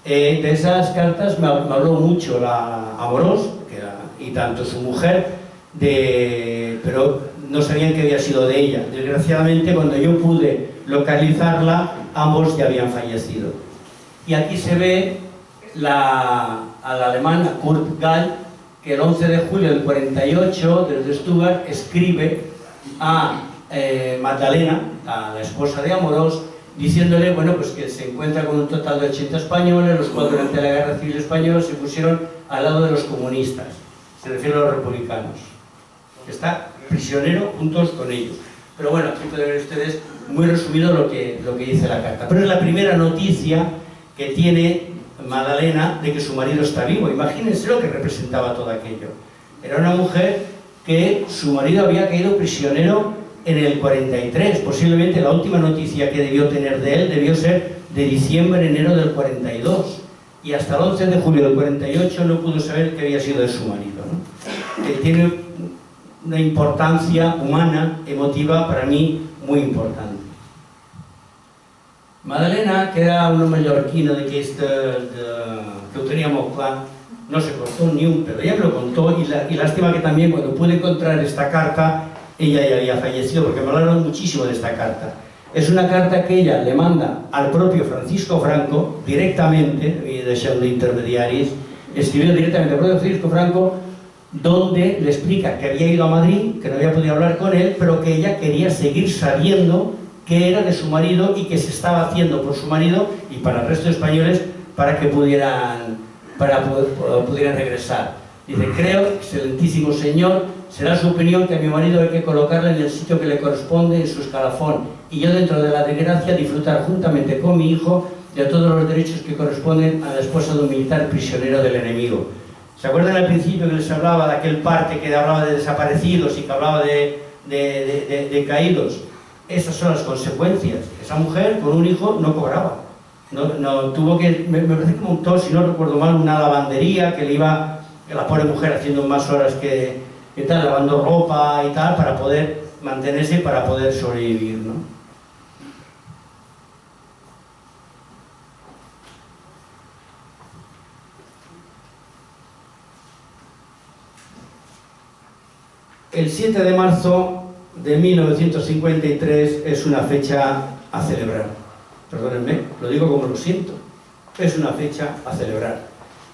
De esas cartas me habló mucho la Amorós, y tanto su mujer, pero no sabían que había sido de ella. Desgraciadamente, cuando yo pude localizarla, ambos ya habían fallecido. Y aquí se ve a la alemana Kurt Gall, que el 11 de julio del 48, desde Stuttgart, escribe a Magdalena, a la esposa de Amorós, diciéndole, bueno, pues que se encuentra con un total de 80 españoles, los cuales durante la Guerra Civil Española se pusieron al lado de los comunistas, se refiere a los republicanos. Está prisionero juntos con ellos. Pero bueno, aquí pueden ver ustedes muy resumido lo que dice la carta. Pero es la primera noticia que tiene Magdalena de que su marido está vivo. Imagínense lo que representaba todo aquello. Era una mujer que su marido había caído prisionero en el 43. Posiblemente la última noticia que debió tener de él debió ser de diciembre, enero del 42. Y hasta el 11 de julio del 48 no pudo saber qué había sido de su marido, ¿no? Tiene una importancia humana, emotiva, para mí muy importante. Magdalena, que era una mallorquina d'aquesta que ho tenia molt clar, no se cortó ni un pelo. Ella me lo contó y lástima que también cuando pude encontrar esta carta, ella ya había fallecido, porque me hablaron muchísimo de esta carta. Es una carta que ella le manda al propio Francisco Franco, directamente, deixant d'intermediaris, escribió directamente al propio Francisco Franco, donde le explica que había ido a Madrid, que no había podido hablar con él, pero que ella quería seguir sabiendo qué era de su marido y qué se estaba haciendo por su marido y para el resto de españoles para que pudieran regresar. Dice, creo, excelentísimo señor, será su opinión que a mi marido hay que colocarle en el sitio que le corresponde en su escalafón y yo dentro de la desgracia disfrutar juntamente con mi hijo y a todos los derechos que corresponden a la esposa de un militar prisionero del enemigo. ¿Se acuerdan al principio que les hablaba de aquel parte que hablaba de desaparecidos y que hablaba de caídos? Esas son las consecuencias. Esa mujer con un hijo no cobraba. No tuvo que, me parece que montó, si no recuerdo mal, una lavandería que le iba, la pobre mujer haciendo más horas que tal, lavando ropa y tal, para poder mantenerse y para poder sobrevivir, ¿no? El 7 de marzo de 1953 es una fecha a celebrar. Perdónenme, lo digo como lo siento. Es una fecha a celebrar.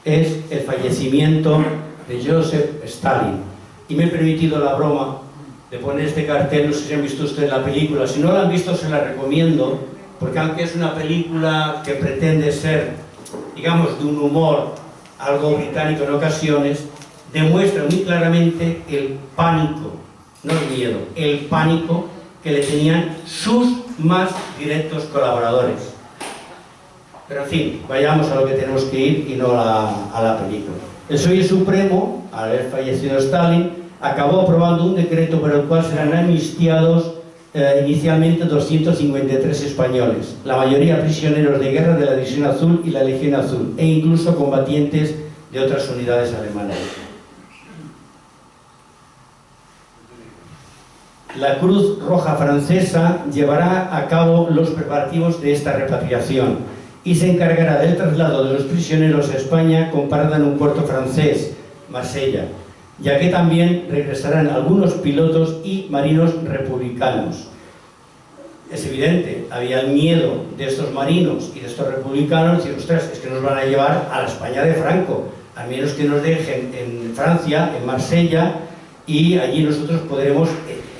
Es el fallecimiento de Joseph Stalin. Y me he permitido la broma de poner este cartel, no sé si han visto ustedes la película. Si no la han visto, se la recomiendo, porque aunque es una película que pretende ser, digamos, de un humor algo británico en ocasiones, demuestra muy claramente el pánico, no el miedo, el pánico que le tenían sus más directos colaboradores. Pero en fin, vayamos a lo que tenemos que ir y no a la película. El Soviet Supremo, al haber fallecido Stalin, acabó aprobando un decreto por el cual serán amnistiados inicialmente 253 españoles, la mayoría prisioneros de guerra de la División Azul y la Legión Azul, e incluso combatientes de otras unidades alemanas. La Cruz Roja Francesa llevará a cabo los preparativos de esta repatriación y se encargará del traslado de los prisioneros a España con parada en un puerto francés, Marsella, ya que también regresarán algunos pilotos y marinos republicanos. Es evidente, había el miedo de estos marinos y de estos republicanos, y ostras, es que nos van a llevar a la España de Franco, a menos que nos dejen en Francia, en Marsella, y allí nosotros podremos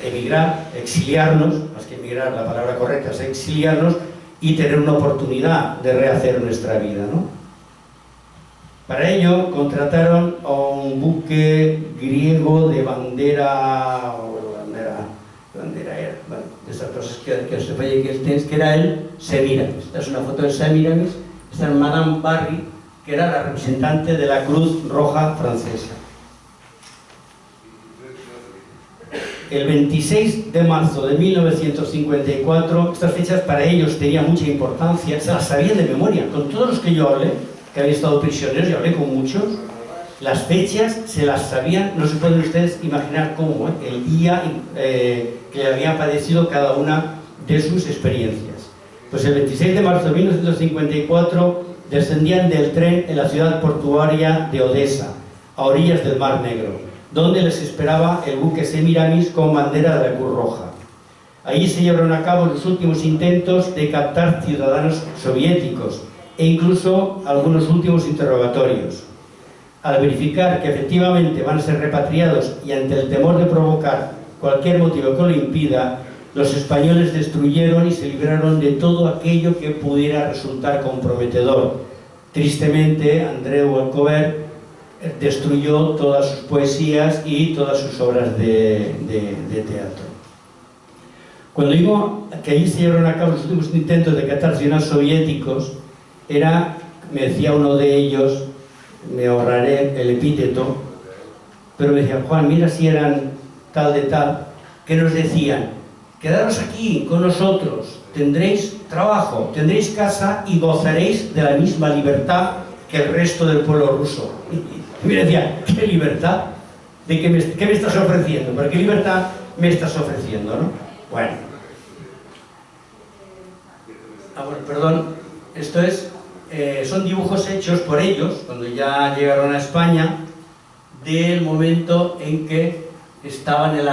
emigrar, exiliarnos, más que emigrar, la palabra correcta es exiliarnos, y tener una oportunidad de rehacer nuestra vida, ¿no? Para ello contrataron a un buque griego de bandera era, bueno, de esas cosas que se falle que era el Semiramis. Esta es una foto del Semiramis, esta es Madame Barry, que era la representante de la Cruz Roja Francesa. El 26 de marzo de 1954, estas fechas para ellos tenían mucha importancia, se las sabían de memoria. Con todos los que yo hablé, que habían estado prisioneros, y hablé con muchos, las fechas se las sabían, no se pueden ustedes imaginar cómo, el día que habían padecido cada una de sus experiencias. Pues el 26 de marzo de 1954 descendían del tren en la ciudad portuaria de Odessa, a orillas del Mar Negro, donde les esperaba el buque Semiramis con bandera de la Cruz Roja. Allí se llevaron a cabo los últimos intentos de captar ciudadanos soviéticos e incluso algunos últimos interrogatorios. Al verificar que efectivamente van a ser repatriados y ante el temor de provocar cualquier motivo que lo impida, los españoles destruyeron y se libraron de todo aquello que pudiera resultar comprometedor. Tristemente, Andreu Alcover destruyó todas sus poesías y todas sus obras de teatro. Cuando digo que allí se llevaron a cabo los últimos intentos de captar ciudadanos soviéticos, me decía uno de ellos, me ahorraré el epíteto, pero me decía, Juan, mira si eran tal de tal, que nos decían, quedaros aquí con nosotros, tendréis trabajo, tendréis casa y gozaréis de la misma libertad que el resto del pueblo ruso. Y me decía, ¿qué libertad? ¿Qué me estás ofreciendo? ¿Pero qué libertad me estás ofreciendo, no? Bueno. Bueno, perdón, esto es, son dibujos hechos por ellos, cuando ya llegaron a España, del momento en que estaban en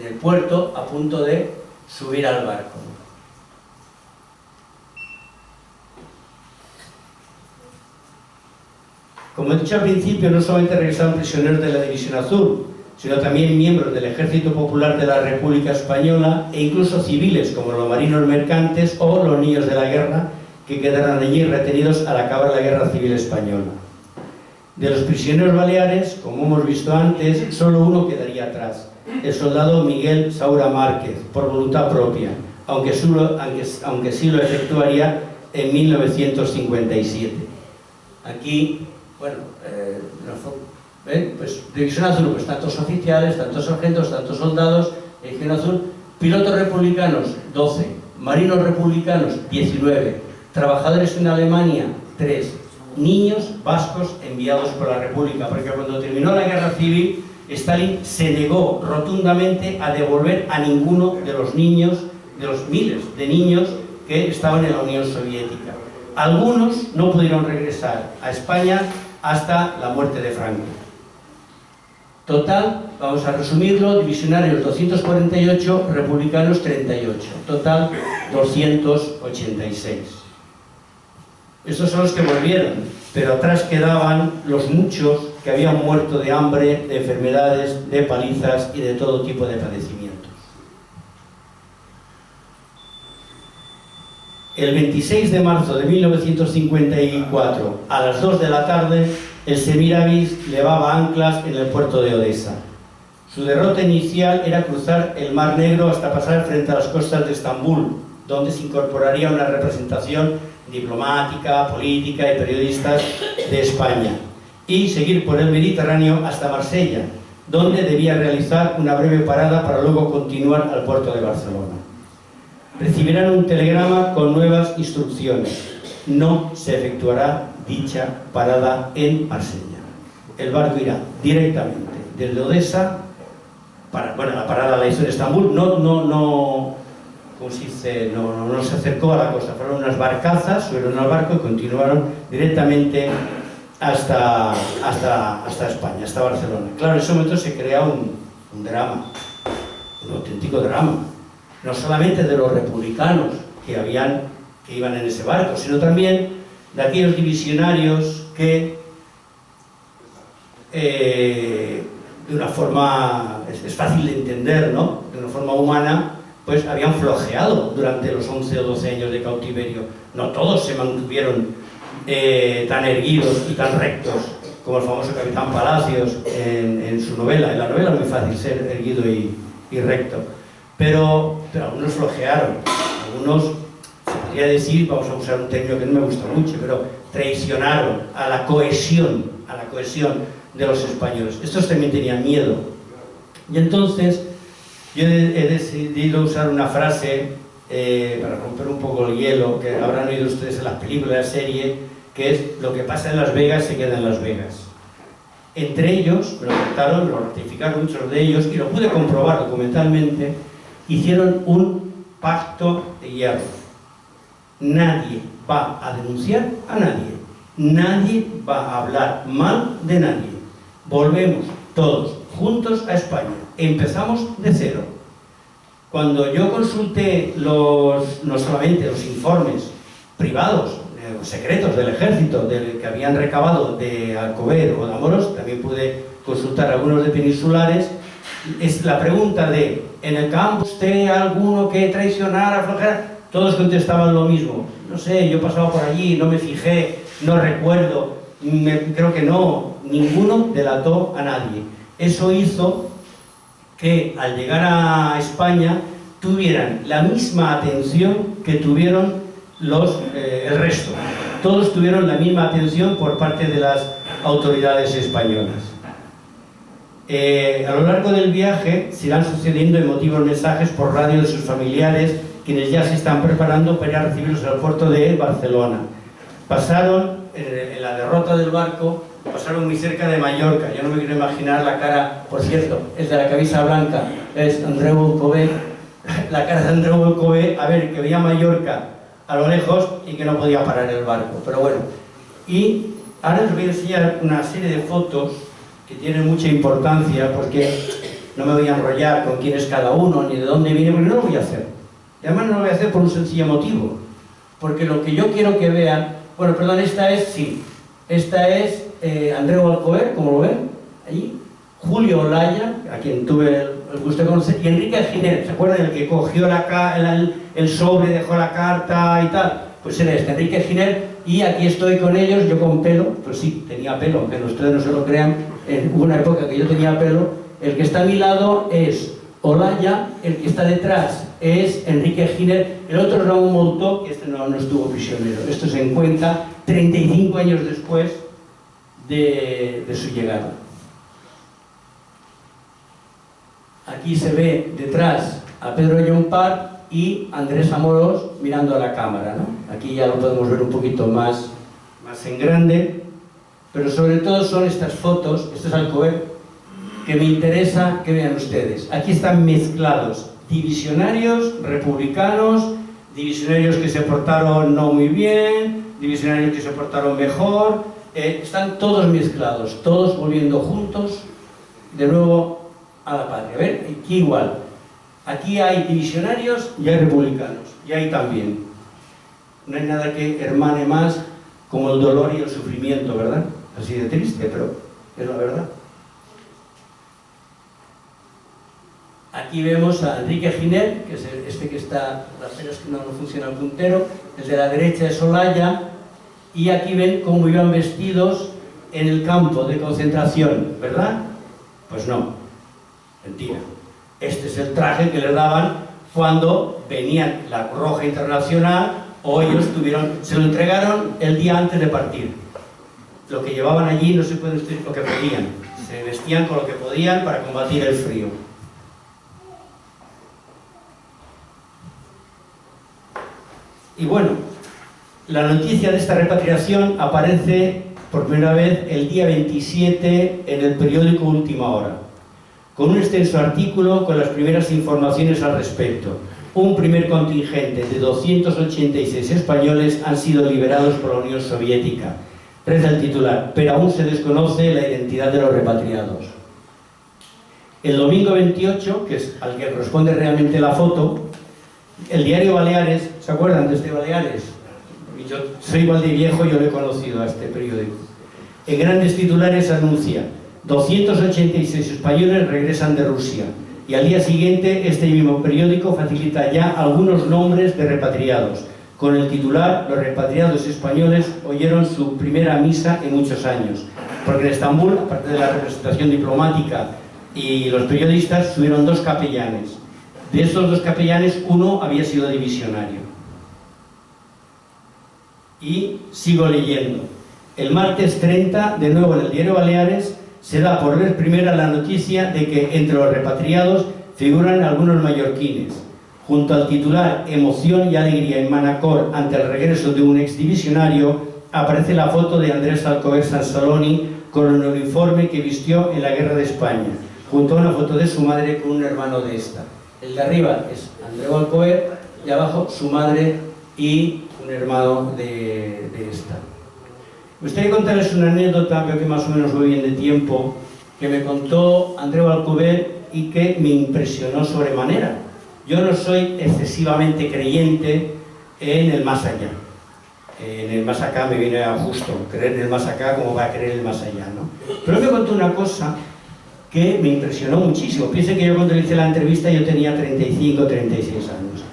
el puerto a punto de subir al barco. Como he dicho al principio, no solamente regresaron prisioneros de la División Azul, sino también miembros del Ejército Popular de la República Española e incluso civiles como los marinos mercantes o los niños de la guerra que quedaron allí retenidos al acabar la Guerra Civil Española. De los prisioneros baleares, como hemos visto antes, solo uno quedaría atrás, el soldado Miguel Saura Márquez, por voluntad propia, aunque sí lo efectuaría en 1957. Aquí, bueno, pues División Azul, pues tantos oficiales, tantos sargentos, tantos soldados, División Azul, pilotos republicanos, 12, marinos republicanos, 19, trabajadores en Alemania, 3, niños vascos enviados por la República, porque cuando terminó la guerra civil, Stalin se negó rotundamente a devolver a ninguno de los niños, de los miles de niños que estaban en la Unión Soviética. Algunos no pudieron regresar a España hasta la muerte de Franco. Total, vamos a resumirlo, divisionarios 248, republicanos 38, total 286. Estos son los que volvieron, pero atrás quedaban los muchos que habían muerto de hambre, de enfermedades, de palizas y de todo tipo de padecimientos. El 26 de marzo de 1954, a las 2 de la tarde, el Semiramis levaba anclas en el puerto de Odessa. Su derrota inicial era cruzar el Mar Negro hasta pasar frente a las costas de Estambul, donde se incorporaría una representación diplomática, política y periodistas de España, y seguir por el Mediterráneo hasta Marsella, donde debía realizar una breve parada para luego continuar al puerto de Barcelona. Recibirán un telegrama con nuevas instrucciones. No se efectuará dicha parada en Marsella. El barco irá directamente desde Odessa, la parada la hizo en Estambul, no se acercó a la costa, fueron unas barcazas, subieron al barco y continuaron directamente hasta España, hasta Barcelona. Claro, en ese momento se crea un drama, un auténtico drama, no solamente de los republicanos que iban en ese barco, sino también de aquellos divisionarios que de una forma, es fácil de entender, ¿no?, de una forma humana, pues habían flojeado durante los 11 o 12 años de cautiverio. No todos se mantuvieron tan erguidos y tan rectos como el famoso Capitán Palacios en su novela. En la novela es muy fácil ser erguido y recto, pero algunos flojearon, algunos, se podría decir, vamos a usar un término que no me gusta mucho, pero traicionaron a la cohesión de los españoles. Estos también tenían miedo. Y entonces yo he decidido usar una frase para romper un poco el hielo, que habrán oído ustedes en las películas, en la serie, que es: lo que pasa en Las Vegas se queda en Las Vegas. Entre ellos, me lo contaron, me lo ratificaron muchos de ellos, y lo pude comprobar documentalmente, hicieron un pacto de hierro. Nadie va a denunciar a nadie, nadie va a hablar mal de nadie. Volvemos todos juntos a España, empezamos de cero. Cuando yo consulté no solamente los informes privados, secretos del ejército, que habían recabado de Alcover o de Amorós, también pude consultar algunos de peninsulares, es la pregunta de: ¿en el campo usted alguno que traicionara, flojera? Todos contestaban lo mismo: no sé, yo pasaba por allí, no me fijé, no recuerdo, creo que no. Ninguno delató a nadie. Eso hizo que al llegar a España tuvieran la misma atención que tuvieron el resto. Todos tuvieron la misma atención por parte de las autoridades españolas. A lo largo del viaje se irán sucediendo emotivos mensajes por radio de sus familiares, quienes ya se están preparando para ir a recibirlos al puerto de Barcelona. Pasaron, en la derrota del barco, pasaron muy cerca de Mallorca. Yo no me quiero imaginar la cara, por cierto, es de la camisa blanca, es Andreu Alcover, la cara de Andreu Alcover, a ver, que veía Mallorca a lo lejos y que no podía parar el barco. Pero bueno, y ahora les voy a enseñar una serie de fotos que tienen mucha importancia, porque no me voy a enrollar con quién es cada uno ni de dónde viene, porque no lo voy a hacer. Y además no lo voy a hacer por un sencillo motivo, porque lo que yo quiero que vean, bueno, perdón, esta es Andreu Alcover, como lo ven, allí, Julio Olaya, a quien tuve el gusto de conocer, y Enrique Giner, ¿se acuerdan? El que cogió el sobre, dejó la carta y tal. Pues era Enrique Giner, y aquí estoy con ellos, yo con pelo, pues sí, tenía pelo, aunque ustedes no se lo crean, hubo una época que yo tenía pelo. El que está a mi lado es Olaya, el que está detrás, es Enrique Giner, el otro es Raúl Moutó, que este no estuvo prisionero. Esto se encuentra 35 años después de su llegada. Aquí se ve detrás a Pedro Llompart y Andrés Amorós mirando a la cámara, ¿no? Aquí ya lo podemos ver un poquito más en grande, pero sobre todo son estas fotos, esto es Alcover, que me interesa que vean ustedes. Aquí están mezclados divisionarios, republicanos, divisionarios que se portaron no muy bien, divisionarios que se portaron mejor, están todos mezclados, todos volviendo juntos de nuevo a la patria. A ver, aquí igual, aquí hay divisionarios y hay republicanos, y ahí también. No hay nada que hermane más como el dolor y el sufrimiento, ¿verdad? Así de triste, pero es la verdad. Aquí vemos a Enrique Giner, que es este que está, las penas que no funciona el puntero, el de la derecha es Olaya, y aquí ven cómo iban vestidos en el campo de concentración, ¿verdad? Pues no, mentira. Este es el traje que les daban cuando venían la Cruz Roja Internacional o ellos se lo entregaron el día antes de partir. Lo que llevaban allí no se puede vestir lo que podían, se vestían con lo que podían para combatir el frío. Y bueno, la noticia de esta repatriación aparece por primera vez el día 27 en el periódico Última Hora, con un extenso artículo con las primeras informaciones al respecto. Un primer contingente de 286 españoles han sido liberados por la Unión Soviética. Reza el titular, pero aún se desconoce la identidad de los repatriados. El domingo 28, que es al que corresponde realmente la foto, el diario Baleares, ¿se acuerdan de este Baleares? Yo soy igual de viejo, yo lo he conocido a este periódico. En grandes titulares anuncia: 286 españoles regresan de Rusia. Y al día siguiente, este mismo periódico facilita ya algunos nombres de repatriados. Con el titular, los repatriados españoles oyeron su primera misa en muchos años. Porque en Estambul, aparte de la representación diplomática y los periodistas, subieron 2 capellanes. De esos 2 capellanes, uno había sido divisionario. Y sigo leyendo. El martes 30, de nuevo en el diario Baleares, se da por vez primera la noticia de que entre los repatriados figuran algunos mallorquines. Junto al titular "Emoción y alegría en Manacor ante el regreso de un exdivisionario", aparece la foto de Andrés Alcover Sansaloni con el uniforme que vistió en la Guerra de España, junto a una foto de su madre con un hermano de esta. El de arriba es Andreu Alcover y abajo su madre y un hermano de esta. Me gustaría contarles una anécdota, creo que más o menos voy bien de tiempo, que me contó Andreu Alcover y que me impresionó sobremanera. Yo no soy excesivamente creyente en el más allá. En el más acá me viene a justo creer en el más acá como va a creer el más allá, ¿no? Pero me contó una cosa que me impresionó muchísimo. Piense que yo cuando le hice la entrevista yo tenía 35 o 36 años.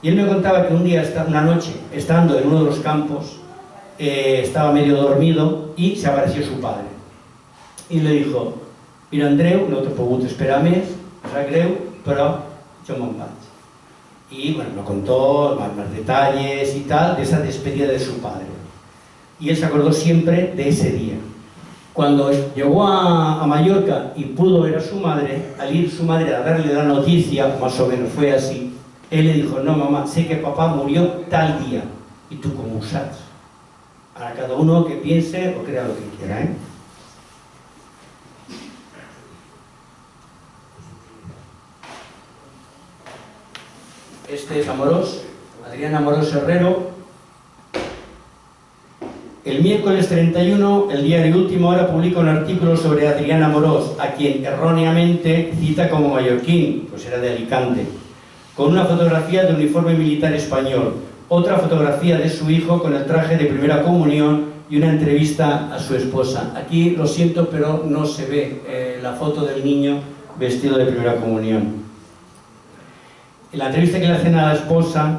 Y él me contaba que un día, una noche, estando en uno de los campos, estaba medio dormido y se apareció su padre. Y le dijo: "Mira, Andreu, no te puedo esperar més, creu, però jo me'n vaig". Y bueno, me contó más detalles y tal de esa despedida de su padre. Y él se acordó siempre de ese día. Cuando llegó a Mallorca y pudo ver a su madre, al ir su madre a darle la noticia, más o menos fue así, él le dijo: "No, mamá, sé que papá murió tal día. ¿Y tú cómo sabes?". Para cada uno que piense o crea lo que quiera, ¿eh? Este es Amorós, Adrián Amorós Herrero. El miércoles 31, el diario Última Hora publica un artículo sobre Adrián Amorós, a quien erróneamente cita como mallorquín, pues era de Alicante, con una fotografía de uniforme militar español, otra fotografía de su hijo con el traje de primera comunión y una entrevista a su esposa. Aquí, lo siento, pero no se ve la foto del niño vestido de primera comunión. En la entrevista que le hacen a la esposa,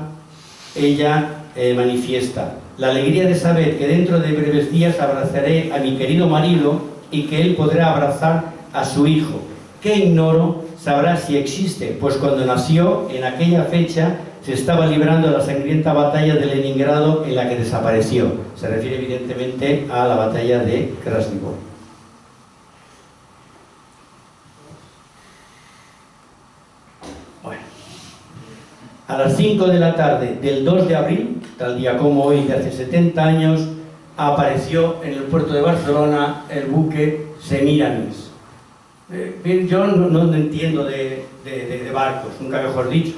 ella manifiesta: "La alegría de saber que dentro de breves días abrazaré a mi querido marido y que él podrá abrazar a su hijo, que ignoro sabrá si existe, pues cuando nació, en aquella fecha, se estaba librando la sangrienta batalla de Leningrado en la que desapareció. Se refiere evidentemente a la batalla de Krasnivor. Bueno, a las 5 de la tarde del 2 de abril, tal día como hoy de hace 70 años, apareció en el puerto de Barcelona el buque Semiramis. Bien, yo no entiendo de barcos, nunca mejor dicho,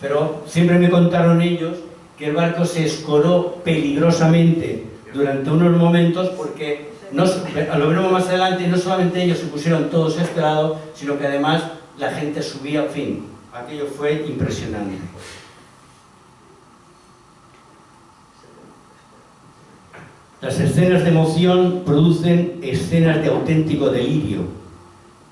pero siempre me contaron ellos que el barco se escoró peligrosamente durante unos momentos porque, a lo veremos más adelante, no solamente ellos se pusieron todos a este lado, sino que además la gente subía, en fin, aquello fue impresionante. Las escenas de emoción producen escenas de auténtico delirio.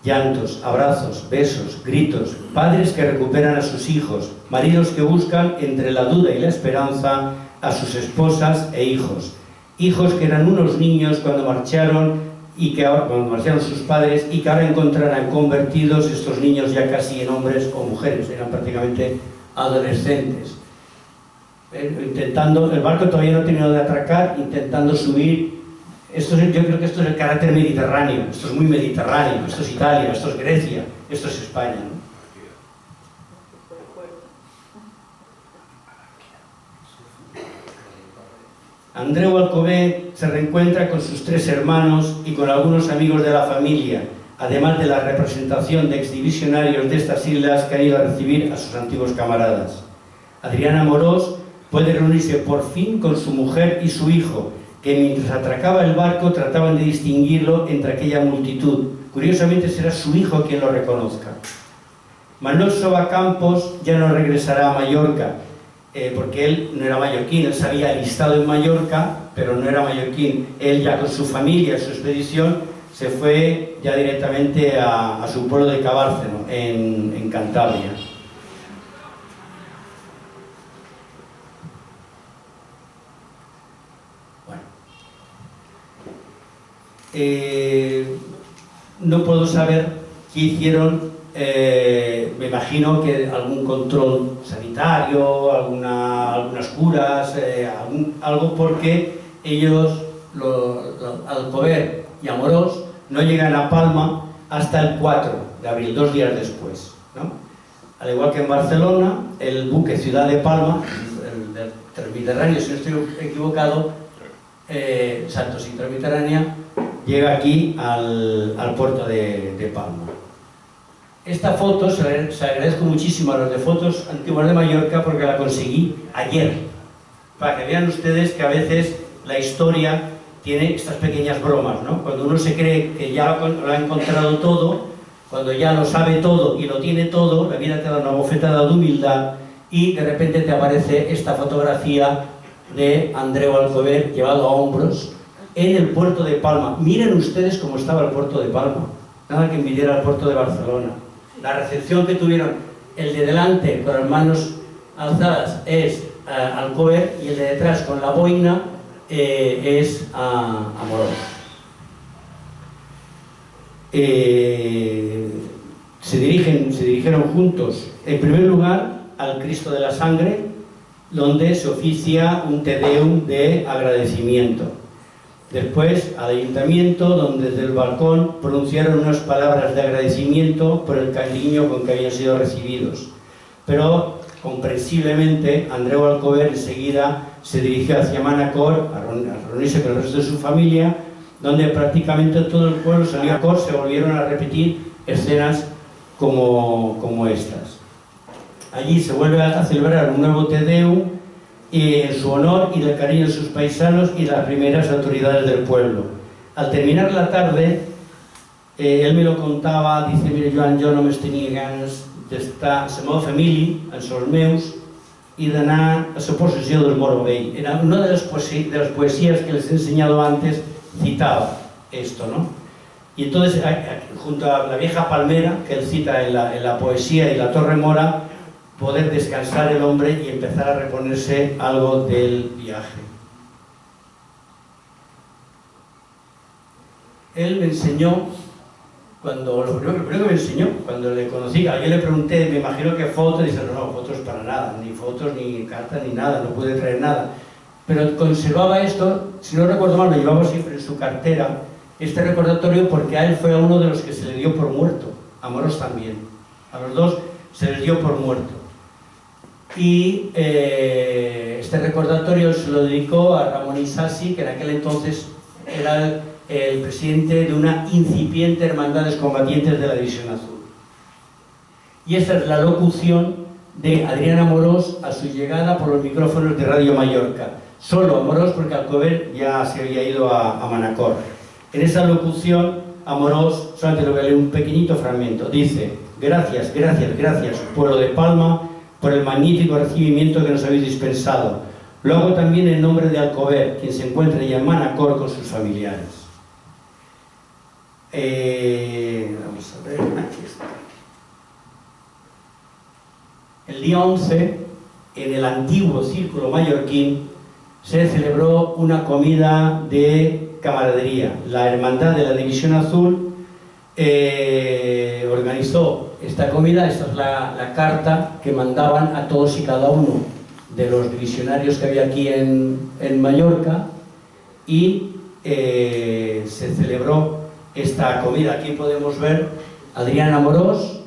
Llantos, abrazos, besos, gritos, padres que recuperan a sus hijos, maridos que buscan entre la duda y la esperanza a sus esposas e hijos. Hijos que eran unos niños cuando marcharon sus padres y que ahora encontrarán convertidos estos niños ya casi en hombres o mujeres, eran prácticamente adolescentes. El barco todavía no ha terminado de atracar, intentando subir. Yo creo que esto es el carácter mediterráneo, esto es muy mediterráneo, esto es Italia, esto es Grecia, esto es España, ¿no? Andreu Alcover se reencuentra con sus 3 hermanos y con algunos amigos de la familia, además de la representación de exdivisionarios de estas islas que han ido a recibir a sus antiguos camaradas. Adriana Amorós puede reunirse por fin con su mujer y su hijo, que mientras atracaba el barco trataban de distinguirlo entre aquella multitud. Curiosamente será su hijo quien lo reconozca. Manuel Soba Campos ya no regresará a Mallorca, porque él no era mallorquín, él se había alistado en Mallorca, pero no era mallorquín. Él ya con su familia, su expedición, se fue ya directamente a su pueblo de Cabárceno, en Cantabria. No puedo saber qué hicieron, me imagino que algún control sanitario, algunas curas, algo, porque ellos, Alcover y Amorós, no llegan a Palma hasta el 4 de abril, 2 días después, ¿no? Al igual que en Barcelona, el buque Ciudad de Palma, el del Transmediterráneo, si no estoy equivocado, Santos Intermediterránea, llega aquí al puerto de Palma. Esta foto se agradezco muchísimo a los de Fotos Antiguas de Mallorca porque la conseguí ayer, para que vean ustedes que a veces la historia tiene estas pequeñas bromas, ¿no? Cuando uno se cree que ya lo ha encontrado todo, cuando ya lo sabe todo y lo tiene todo, la vida te da una bofetada de humildad y de repente te aparece esta fotografía de Andreu Alcover llevado a hombros en el puerto de Palma. Miren ustedes cómo estaba el puerto de Palma, nada que envidiar al puerto de Barcelona. La recepción que tuvieron, el de delante con las manos alzadas es Alcover y el de detrás con la boina es Amorós. Se dirigieron juntos, en primer lugar, al Cristo de la Sangre, donde se oficia un Te Deum de agradecimiento. Después al ayuntamiento, donde desde el balcón pronunciaron unas palabras de agradecimiento por el cariño con que habían sido recibidos. Pero, comprensiblemente, Andreu Alcover enseguida se dirigió hacia Manacor a reunirse con el resto de su familia, donde prácticamente todo el pueblo salió a Manacor. Se volvieron a repetir escenas como estas. Allí se vuelve a celebrar un nuevo Te Deum en su honor y del cariño de sus paisanos y las primeras autoridades del pueblo. Al terminar la tarde, él me lo contaba, dice: mire, Joan, jo només tenia ganes d'estar a la meva família, amb els meus, y d'anar a la possessió del Moro Vell. Era una de las poesías que les he enseñado antes, citaba esto, ¿no? Y entonces, junto a la vieja palmera, que él cita en la poesía, y la Torre Mora, poder descansar el hombre y empezar a reponerse algo del viaje. Él me enseñó lo primero que me enseñó, cuando le conocí, a yo le pregunté, me imagino que fotos, y dice, no, fotos para nada, ni fotos, ni cartas, ni nada, no pude traer nada. Pero conservaba esto, si no recuerdo mal, lo llevaba siempre en su cartera, este recordatorio, porque a él fue a uno de los que se le dio por muerto, a Morós también. A los dos se les dio por muerto. Y este recordatorio se lo dedicó a Ramón Isasi, que en aquel entonces era el presidente de una incipiente hermandades combatientes de la División Azul. Y esta es la locución de Adrián Amorós a su llegada por los micrófonos de Radio Mallorca. Solo Amorós, porque Alcover ya se había ido a Manacor. En esa locución, Amorós, solamente le voy a leer un pequeñito fragmento, dice: gracias, gracias, gracias, pueblo de Palma, por el magnífico recibimiento que nos habéis dispensado. Lo hago también en nombre de Alcover, quien se encuentra ya en Manacor con sus familiares. Vamos a ver, aquí está. El día 11, en el antiguo Círculo Mallorquín, se celebró una comida de camaradería. La Hermandad de la División Azul organizó esta comida. Esta es la carta que mandaban a todos y cada uno de los divisionarios que había aquí en Mallorca, y se celebró esta comida. Aquí podemos ver a Adrián Amorós.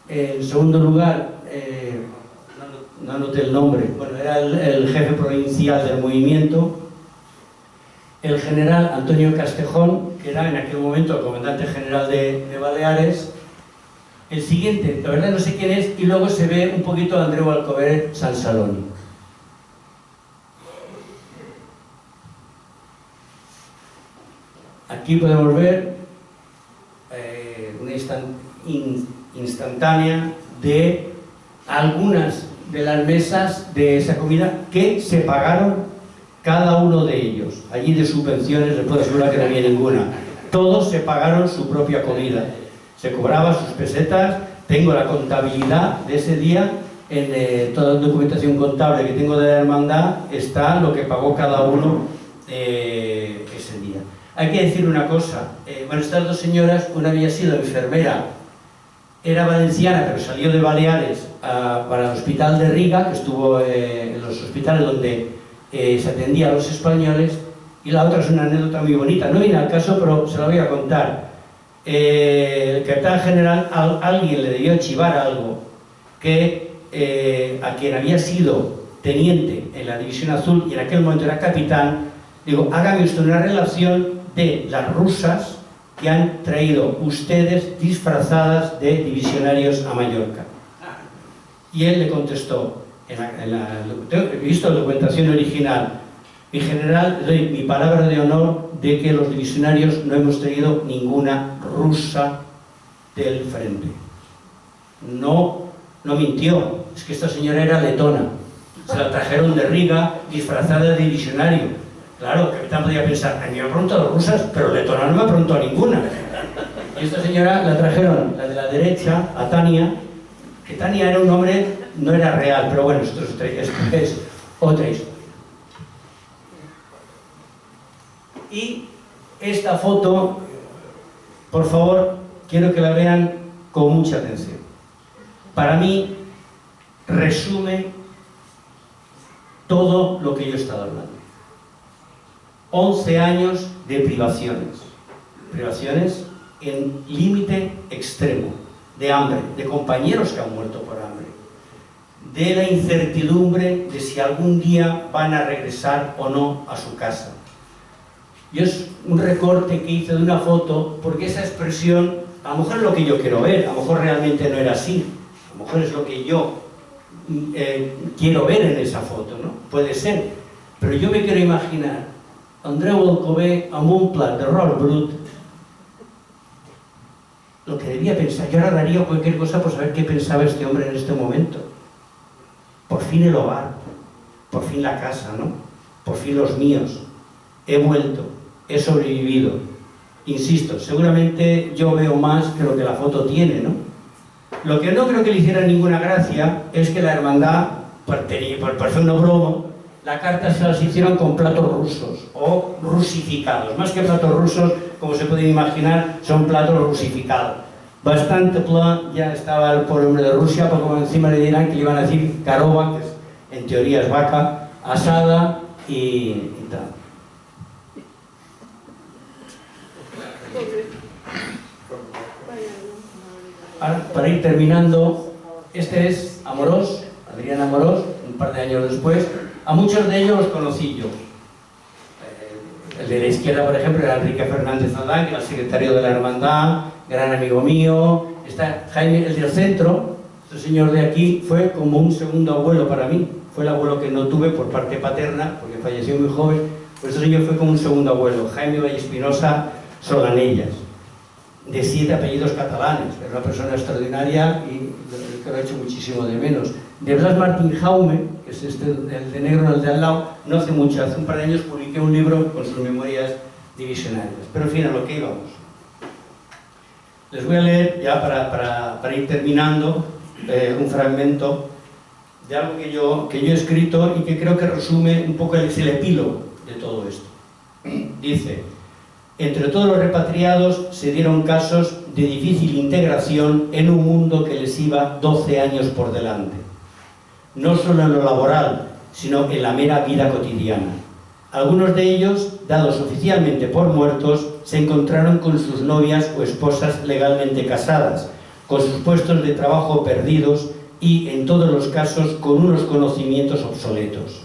En segundo lugar, no anoté el nombre, bueno, era el jefe provincial del movimiento, el general Antonio Castejón, que era en aquel momento el comandante general de Baleares. El siguiente, la verdad no sé quién es, y luego se ve un poquito a Andreu Alcover Sansaloni. Aquí podemos ver una instantánea de algunas de las mesas de esa comida que se pagaron cada uno de ellos. Allí de subvenciones les puedo asegurar que no había ninguna. Todos se pagaron su propia comida. Se cobraba sus pesetas. Tengo la contabilidad de ese día. En toda la documentación contable que tengo de la hermandad está lo que pagó cada uno ese día. Hay que decir una cosa. Bueno, estas dos señoras, una había sido enfermera, era valenciana, pero salió de Baleares para el hospital de Riga, que estuvo en los hospitales donde se atendía a los españoles. Y la otra es una anécdota muy bonita, no viene al caso, pero se la voy a contar. El capitán general, alguien le debió chivar algo, que a quien había sido teniente en la División Azul y en aquel momento era capitán, digo, hágame usted una relación de las rusas que han traído ustedes disfrazadas de divisionarios a Mallorca. Y él le contestó, he visto la documentación original: mi general, doy mi palabra de honor de que los divisionarios no hemos traído ninguna rusa del frente. No mintió, es que esta señora era letona, se la trajeron de Riga disfrazada de divisionario. Claro, el capitán podía pensar, a mí me ha preguntado rusas, pero letona no me ha preguntado ninguna. Y esta señora la trajeron, la de la derecha, a Tania, que Tania era un nombre, no era real, pero bueno, esto es otra historia. Y esta foto, por favor, quiero que la vean con mucha atención. Para mí, resume todo lo que yo he estado hablando. 11 años de privaciones en límite extremo, de hambre, de compañeros que han muerto por hambre, de la incertidumbre de si algún día van a regresar o no a su casa. Yo es un recorte que hice de una foto, porque esa expresión, a lo mejor es lo que yo quiero ver, a lo mejor realmente no era así, a lo mejor es lo que yo quiero ver en esa foto, ¿no? Puede ser, pero yo me quiero imaginar Andreu Alcover amb un plat d'arròs brut, lo que debía pensar. Yo ahora daría cualquier cosa por saber qué pensaba este hombre en este momento. Por fin el hogar, por fin la casa, ¿no? Por fin los míos. He vuelto, he sobrevivido. Insisto, seguramente yo veo más que lo que la foto tiene, ¿no? Lo que no creo que le hiciera ninguna gracia es que la hermandad, por hacer una broma, la carta se las hicieron con platos rusos o rusificados. Más que platos rusos, como se pueden imaginar, son platos rusificados. Bastante plan ya estaba el nombre de Rusia, porque como encima le dirán que le iban a decir caroba, que en teoría es vaca, asada y tal. Ahora, para ir terminando, este es Amorós, Adrián Amorós, un par de años después. A muchos de ellos los conocí yo. El de la izquierda, por ejemplo, era Enrique Fernández Aldán, que era el secretario de la Hermandad, gran amigo mío. Está Jaime, el del centro, este señor de aquí, fue como un segundo abuelo para mí. Fue el abuelo que no tuve por parte paterna, porque falleció muy joven. Pues este señor fue como un segundo abuelo, Jaime Vallespinosa Solanellas, de 7 apellidos catalanes. Era una persona extraordinaria y que lo ha hecho muchísimo de menos. De Blas Martín Jaume, que es este, el de negro, el de al lado, no hace mucho, hace un par de años publiqué un libro con sus memorias divisionarias. Pero en fin, a lo que íbamos. Les voy a leer, ya para ir terminando, un fragmento de algo que yo he escrito y que creo que resume un poco el epílogo de todo esto. Dice: entre todos los repatriados se dieron casos de difícil integración en un mundo que les iba 12 años por delante. No solo en lo laboral, sino en la mera vida cotidiana. Algunos de ellos, dados oficialmente por muertos, se encontraron con sus novias o esposas legalmente casadas, con sus puestos de trabajo perdidos y, en todos los casos, con unos conocimientos obsoletos.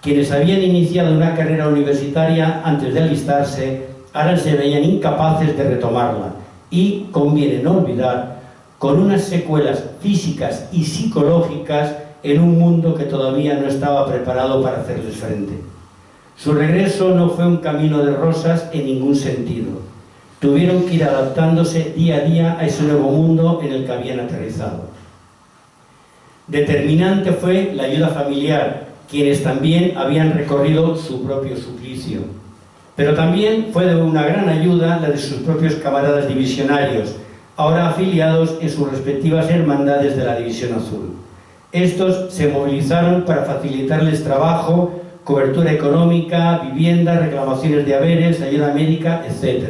Quienes habían iniciado una carrera universitaria antes de alistarse, ahora se veían incapaces de retomarla y, conviene no olvidar, con unas secuelas físicas y psicológicas en un mundo que todavía no estaba preparado para hacerles frente. Su regreso no fue un camino de rosas en ningún sentido. Tuvieron que ir adaptándose día a día a ese nuevo mundo en el que habían aterrizado. Determinante fue la ayuda familiar, quienes también habían recorrido su propio suplicio. Pero también fue de una gran ayuda la de sus propios camaradas divisionarios, ahora afiliados en sus respectivas hermandades de la División Azul. Estos se movilizaron para facilitarles trabajo, cobertura económica, vivienda, reclamaciones de haberes, ayuda médica, etc.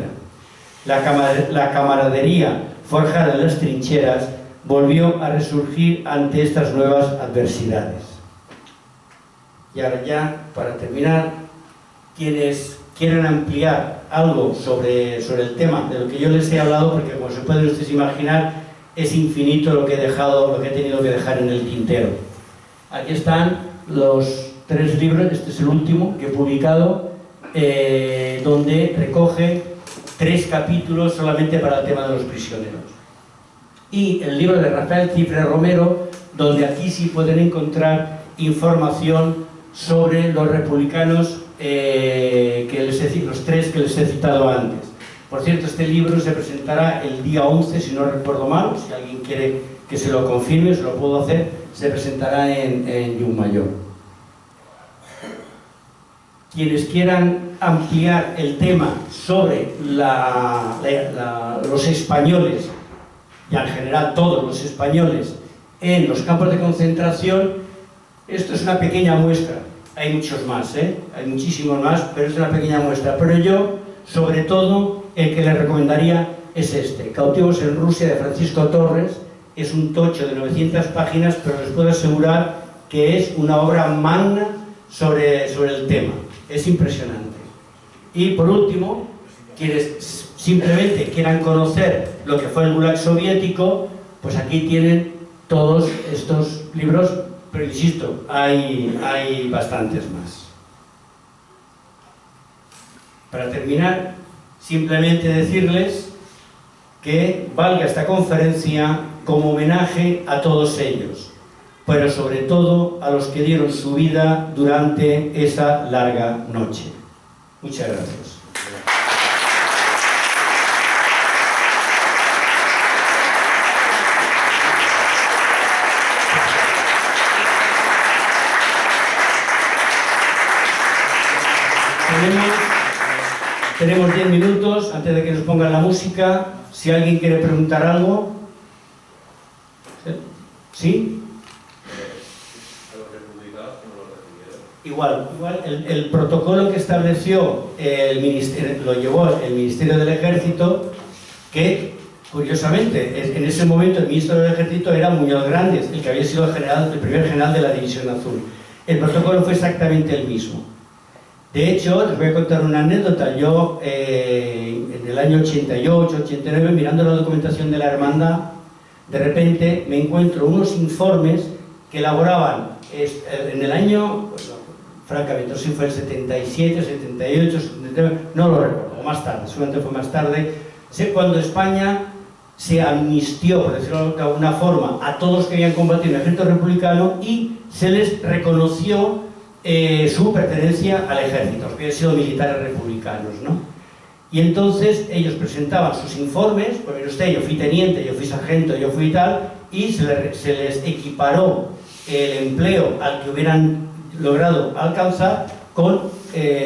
La camaradería forjada en las trincheras volvió a resurgir ante estas nuevas adversidades. Y ahora ya, para terminar, quienes quieran ampliar algo sobre el tema de lo que yo les he hablado, porque como se pueden ustedes imaginar, es infinito lo que he tenido que dejar en el tintero. Aquí están los 3 libros, este es el último que he publicado, donde recoge 3 capítulos solamente para el tema de los prisioneros. Y el libro de Rafael Cifre Romero, donde aquí sí pueden encontrar información sobre los republicanos, los 3 que les he citado antes. Por cierto, este libro se presentará el día 11, si no recuerdo mal. Si alguien quiere que se lo confirme, se lo puedo hacer. Se presentará en Llucmayor. Quienes quieran ampliar el tema sobre los españoles, y en general todos los españoles, en los campos de concentración, esto es una pequeña muestra. Hay muchos más, hay muchísimos más, pero es una pequeña muestra. Pero yo, sobre todo, el que les recomendaría es este, Cautivos en Rusia, de Francisco Torres. Es un tocho de 900 páginas, pero les puedo asegurar que es una obra magna sobre el tema. Es impresionante. Y por último, quienes simplemente quieran conocer lo que fue el Gulag soviético, pues aquí tienen todos estos libros, pero insisto, hay bastantes más. Para terminar, simplemente decirles que valga esta conferencia como homenaje a todos ellos, pero sobre todo a los que dieron su vida durante esa larga noche. Muchas gracias. Tenemos 10 minutos antes de que nos pongan la música. Si alguien quiere preguntar algo. ¿Sí? A los republicanos que no lo recibieron. Igual el protocolo que estableció el ministerio, lo llevó el Ministerio del Ejército, que curiosamente en ese momento el ministro del Ejército era Muñoz Grandes, el que había sido el primer general de la División Azul. El protocolo fue exactamente el mismo. De hecho, les voy a contar una anécdota. Yo en el año 88, 89, mirando la documentación de la hermandad, de repente me encuentro unos informes que elaboraban en el año, bueno, francamente, no sé si fue el 77, 78, 79, no lo recuerdo, o más tarde, seguramente fue más tarde, sé cuando España se amnistió, por decirlo de alguna forma, a todos los que habían combatido en el ejército republicano y se les reconoció su pertenencia al ejército, los que habían sido militares republicanos, ¿no? Y entonces ellos presentaban sus informes, pues mire usted, yo fui teniente, yo fui sargento, yo fui tal, y se les equiparó el empleo al que hubieran logrado alcanzar con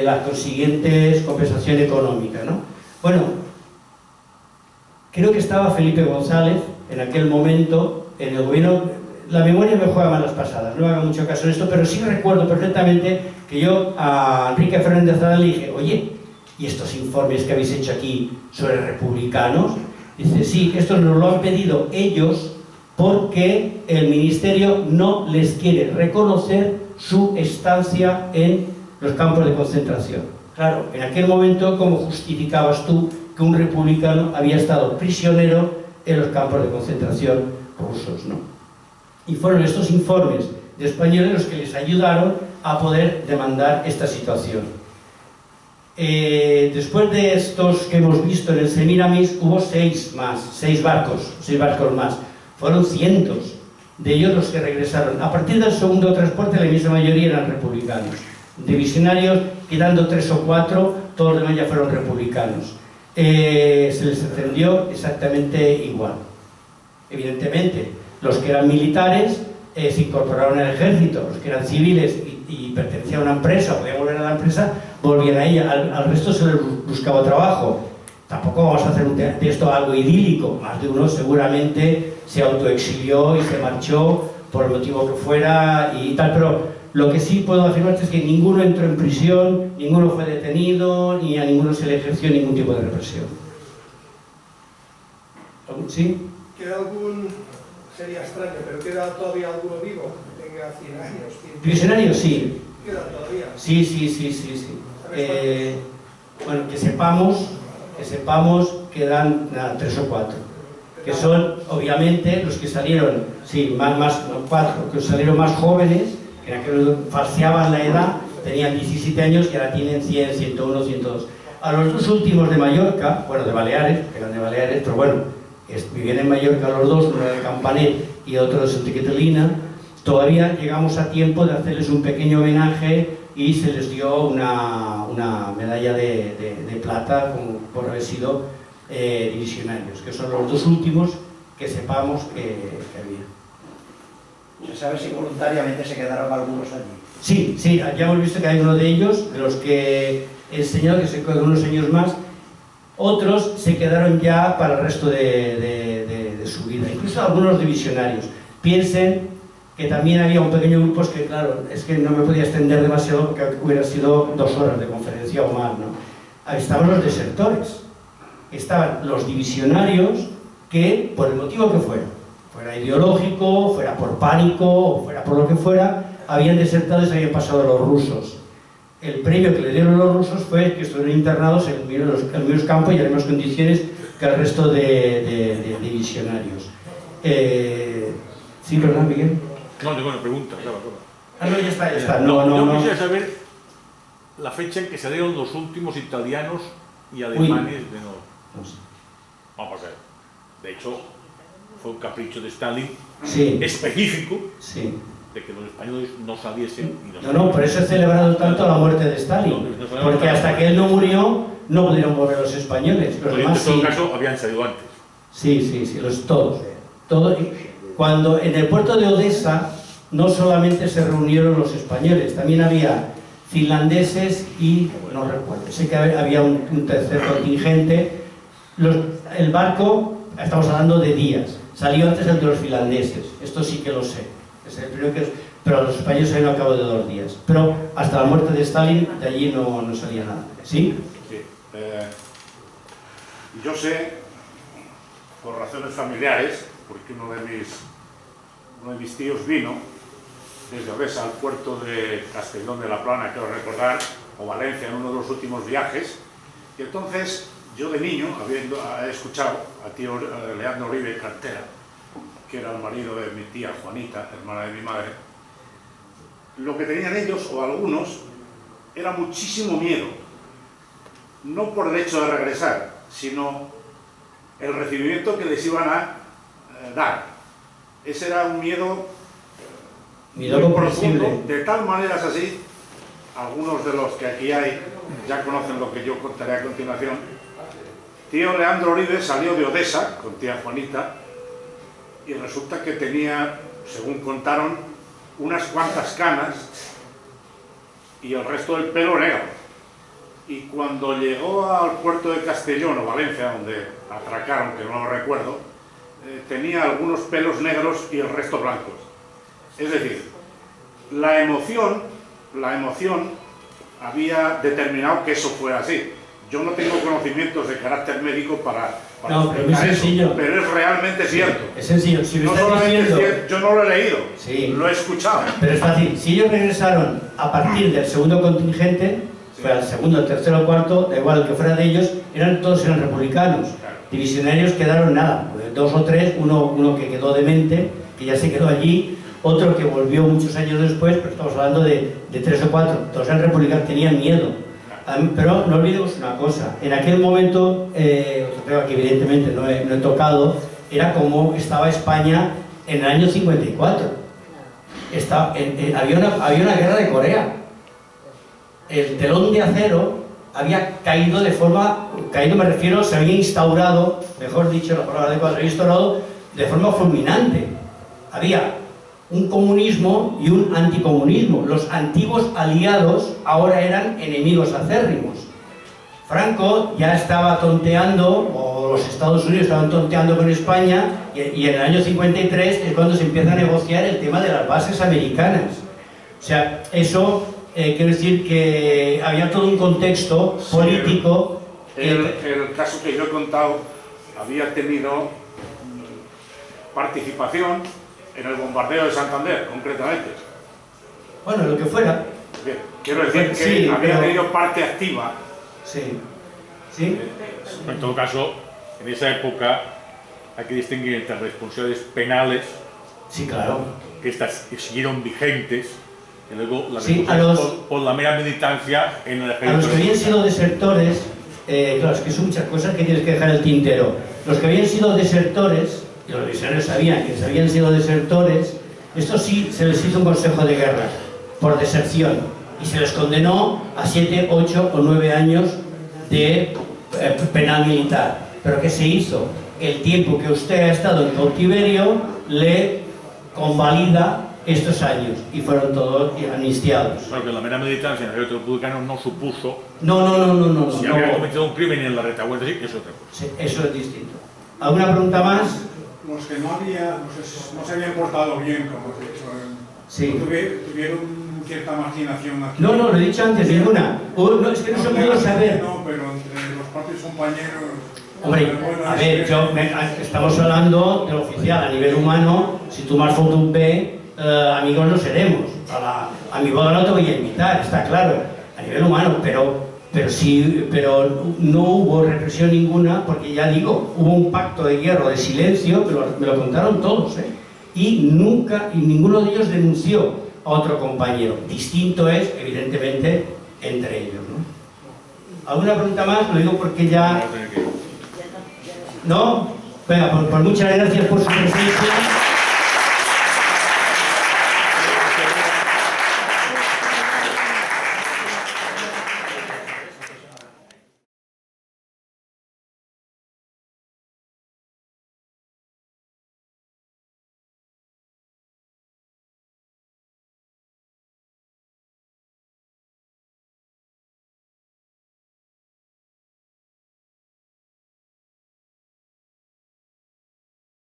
las consiguientes compensación económica, ¿no? Bueno, creo que estaba Felipe González en aquel momento en el gobierno. La memoria me juega malas pasadas, no haga mucho caso en esto, pero sí recuerdo perfectamente que yo a Enrique Fernández Adán le dije: oye, ¿y estos informes que habéis hecho aquí sobre republicanos? Dice: sí, esto nos lo han pedido ellos porque el ministerio no les quiere reconocer su estancia en los campos de concentración. Claro, en aquel momento, ¿cómo justificabas tú que un republicano había estado prisionero en los campos de concentración rusos, ¿no? Y fueron estos informes de españoles los que les ayudaron a poder demandar esta situación. Después de estos que hemos visto en el Semiramis, hubo 6 barcos más. Fueron cientos de ellos los que regresaron. A partir del segundo transporte, la inmensa mayoría eran republicanos. Divisionarios, quedando 3 o 4, todos los demás ya fueron republicanos. Se les atendió exactamente igual. Evidentemente, los que eran militares se incorporaron al ejército, los que eran civiles y pertenecían a una empresa, podían volver a la empresa, volvían a ella. Al resto se les buscaba trabajo. Tampoco vamos a hacer de esto algo idílico. Más de uno seguramente se autoexilió y se marchó por el motivo que fuera y tal, pero lo que sí puedo afirmar es que ninguno entró en prisión, ninguno fue detenido, ni a ninguno se le ejerció ningún tipo de represión. ¿Sí? ¿Queda algún, sería extraño, pero queda todavía alguno vivo? Tenga 100 años. 100. ¿Prisioneros? Sí. ¿Queda todavía? Sí. Bueno, que sepamos quedan 3 o 4. Que son, obviamente, los que salieron, sí, 4, que salieron más jóvenes, que en aquel falseaban la edad, tenían 17 años y ahora tienen 100, 101, 102. A los 2 últimos de Mallorca, bueno, de Baleares, que eran de Baleares, pero bueno, vivían en Mallorca los 2, uno de Campanet y otro de Santa Catalina, todavía llegamos a tiempo de hacerles un pequeño homenaje y se les dio una medalla de plata por haber sido divisionarios, que son los 2 últimos que sepamos que había. ¿Se sabe si voluntariamente se quedaron algunos allí? Sí, ya hemos visto que hay uno de ellos, de los que he enseñado, que se quedó unos años más. Otros se quedaron ya para el resto de su vida, incluso algunos divisionarios. Piensen que también había un pequeño grupo, es que claro, es que no me podía extender demasiado porque hubiera sido 2 horas de conferencia o más, ¿no? Ahí estaban los desertores, estaban los divisionarios que, por el motivo que fuera ideológico, fuera por pánico o fuera por lo que fuera, habían desertado y se habían pasado a los rusos. El premio que le dieron los rusos fue que estuvieron internados en los mismos campos y en las mismas condiciones que el resto de divisionarios. ¿Sí, verdad, Miguel? No, tengo una pregunta, claro. No, ya está. Yo quisiera saber la fecha en que salieron los últimos italianos y alemanes de nuevo. No sé. Vamos a ver. De hecho, fue un capricho de Stalin específico de que los españoles no saliesen. No, por eso he celebrado tanto la muerte de Stalin. Porque hasta que él no murió, no pudieron volver los españoles. Los demás, en todo caso, habían salido antes. Sí, todos. Cuando en el puerto de Odessa no solamente se reunieron los españoles, también había finlandeses y, no recuerdo, sé que había un tercer contingente. El barco, estamos hablando de días, salió antes el de los finlandeses, esto sí que lo sé, es el primero pero los españoles salieron al cabo de 2 días. Pero hasta la muerte de Stalin, de allí no salía nada. ¿Sí? Sí. Yo sé, por razones familiares, porque uno de mis tíos vino desde Odessa al puerto de Castellón de la Plana, quiero recordar, o Valencia en uno de los últimos viajes, y entonces yo de niño, habiendo escuchado a tío Leandro Oribe Cartera, que era el marido de mi tía Juanita, hermana de mi madre, lo que tenían ellos, o algunos, era muchísimo miedo, no por el hecho de regresar, sino el recibimiento que les iban a dar. Ese era un miedo muy profundo, de tal manera es así, algunos de los que aquí hay ya conocen lo que yo contaré a continuación. Tío Leandro Oribe salió de Odessa con tía Juanita y resulta que tenía, según contaron, unas cuantas canas y el resto del pelo negro. Y cuando llegó al puerto de Castellón o Valencia, donde atracaron, que no lo recuerdo, tenía algunos pelos negros y el resto blancos. Es decir, la emoción había determinado que eso fuera así. Yo no tengo conocimientos de carácter médico para no, pero es sencillo. Pero es realmente cierto. Es sencillo. Si no solamente diciendo... es cierto, yo no lo he leído, sí, lo he escuchado. Pero es fácil. Si ellos regresaron a partir del segundo contingente, sí, fue al segundo, tercero, cuarto, da igual el que fuera de ellos, todos eran republicanos. Claro. Divisionarios quedaron nada, 2 o 3, uno que quedó demente, que ya se quedó allí, otro que volvió muchos años después, pero estamos hablando de 3 o 4, todos eran republicanos, tenían miedo. Pero no olvidemos una cosa, en aquel momento, otro tema que evidentemente no he tocado, era como estaba España en el año 54. Había una guerra de Corea. El telón de acero había caído de forma, me refiero, se había instaurado, mejor dicho, la palabra adecuada, se había instaurado de forma fulminante. Había un comunismo y un anticomunismo. Los antiguos aliados ahora eran enemigos acérrimos. Franco ya estaba tonteando, o los Estados Unidos estaban tonteando con España, y en el año 53 es cuando se empieza a negociar el tema de las bases americanas. O sea, eso quiero decir que había todo un contexto político. El caso que yo he contado había tenido participación en el bombardeo de Santander, concretamente. Bueno, lo que fuera. Bien, quiero decir que sí, había tenido parte activa. Sí. ¿Sí? En todo caso, en esa época hay que distinguir entre responsabilidades penales, sí, claro, que estas siguieron vigentes, y luego la sí, por la mera militancia en el ejército. A los que habían sido desertores, claro, es que son muchas cosas que tienes que dejar el tintero. Los que habían sido desertores, y los misioneros sabían que habían sido desertores, esto sí se les hizo un consejo de guerra por deserción y se les condenó a 7, 8 o 9 años de penal militar. ¿Pero qué se hizo? El tiempo que usted ha estado en cautiverio le convalida estos años y fueron todos amnistiados. Claro que la mera militancia en el ejército republicano no supuso... No. Si había cometido un crimen en la retaguardia, sí, es otra cosa. Sí, eso es distinto. ¿Alguna pregunta más? Los que no se habían portado bien, como he dicho, sí, tuvieron cierta marginación aquí. No, lo he dicho antes, ninguna. No, es que no se pudo saber. No, pero entre los propios compañeros... Hombre, a ver, estamos hablando del oficial a nivel humano. Si tú me has foto un P, amigos no seremos. A mi boda no te voy a invitar, está claro, a nivel humano, pero no hubo represión ninguna, porque ya digo, hubo un pacto de hierro, de silencio, me lo contaron todos, y ninguno de ellos denunció a otro compañero. Distinto es, evidentemente, entre ellos, ¿no? ¿Alguna pregunta más? Lo digo porque ya... ¿No? Venga, pues muchas gracias por su presencia.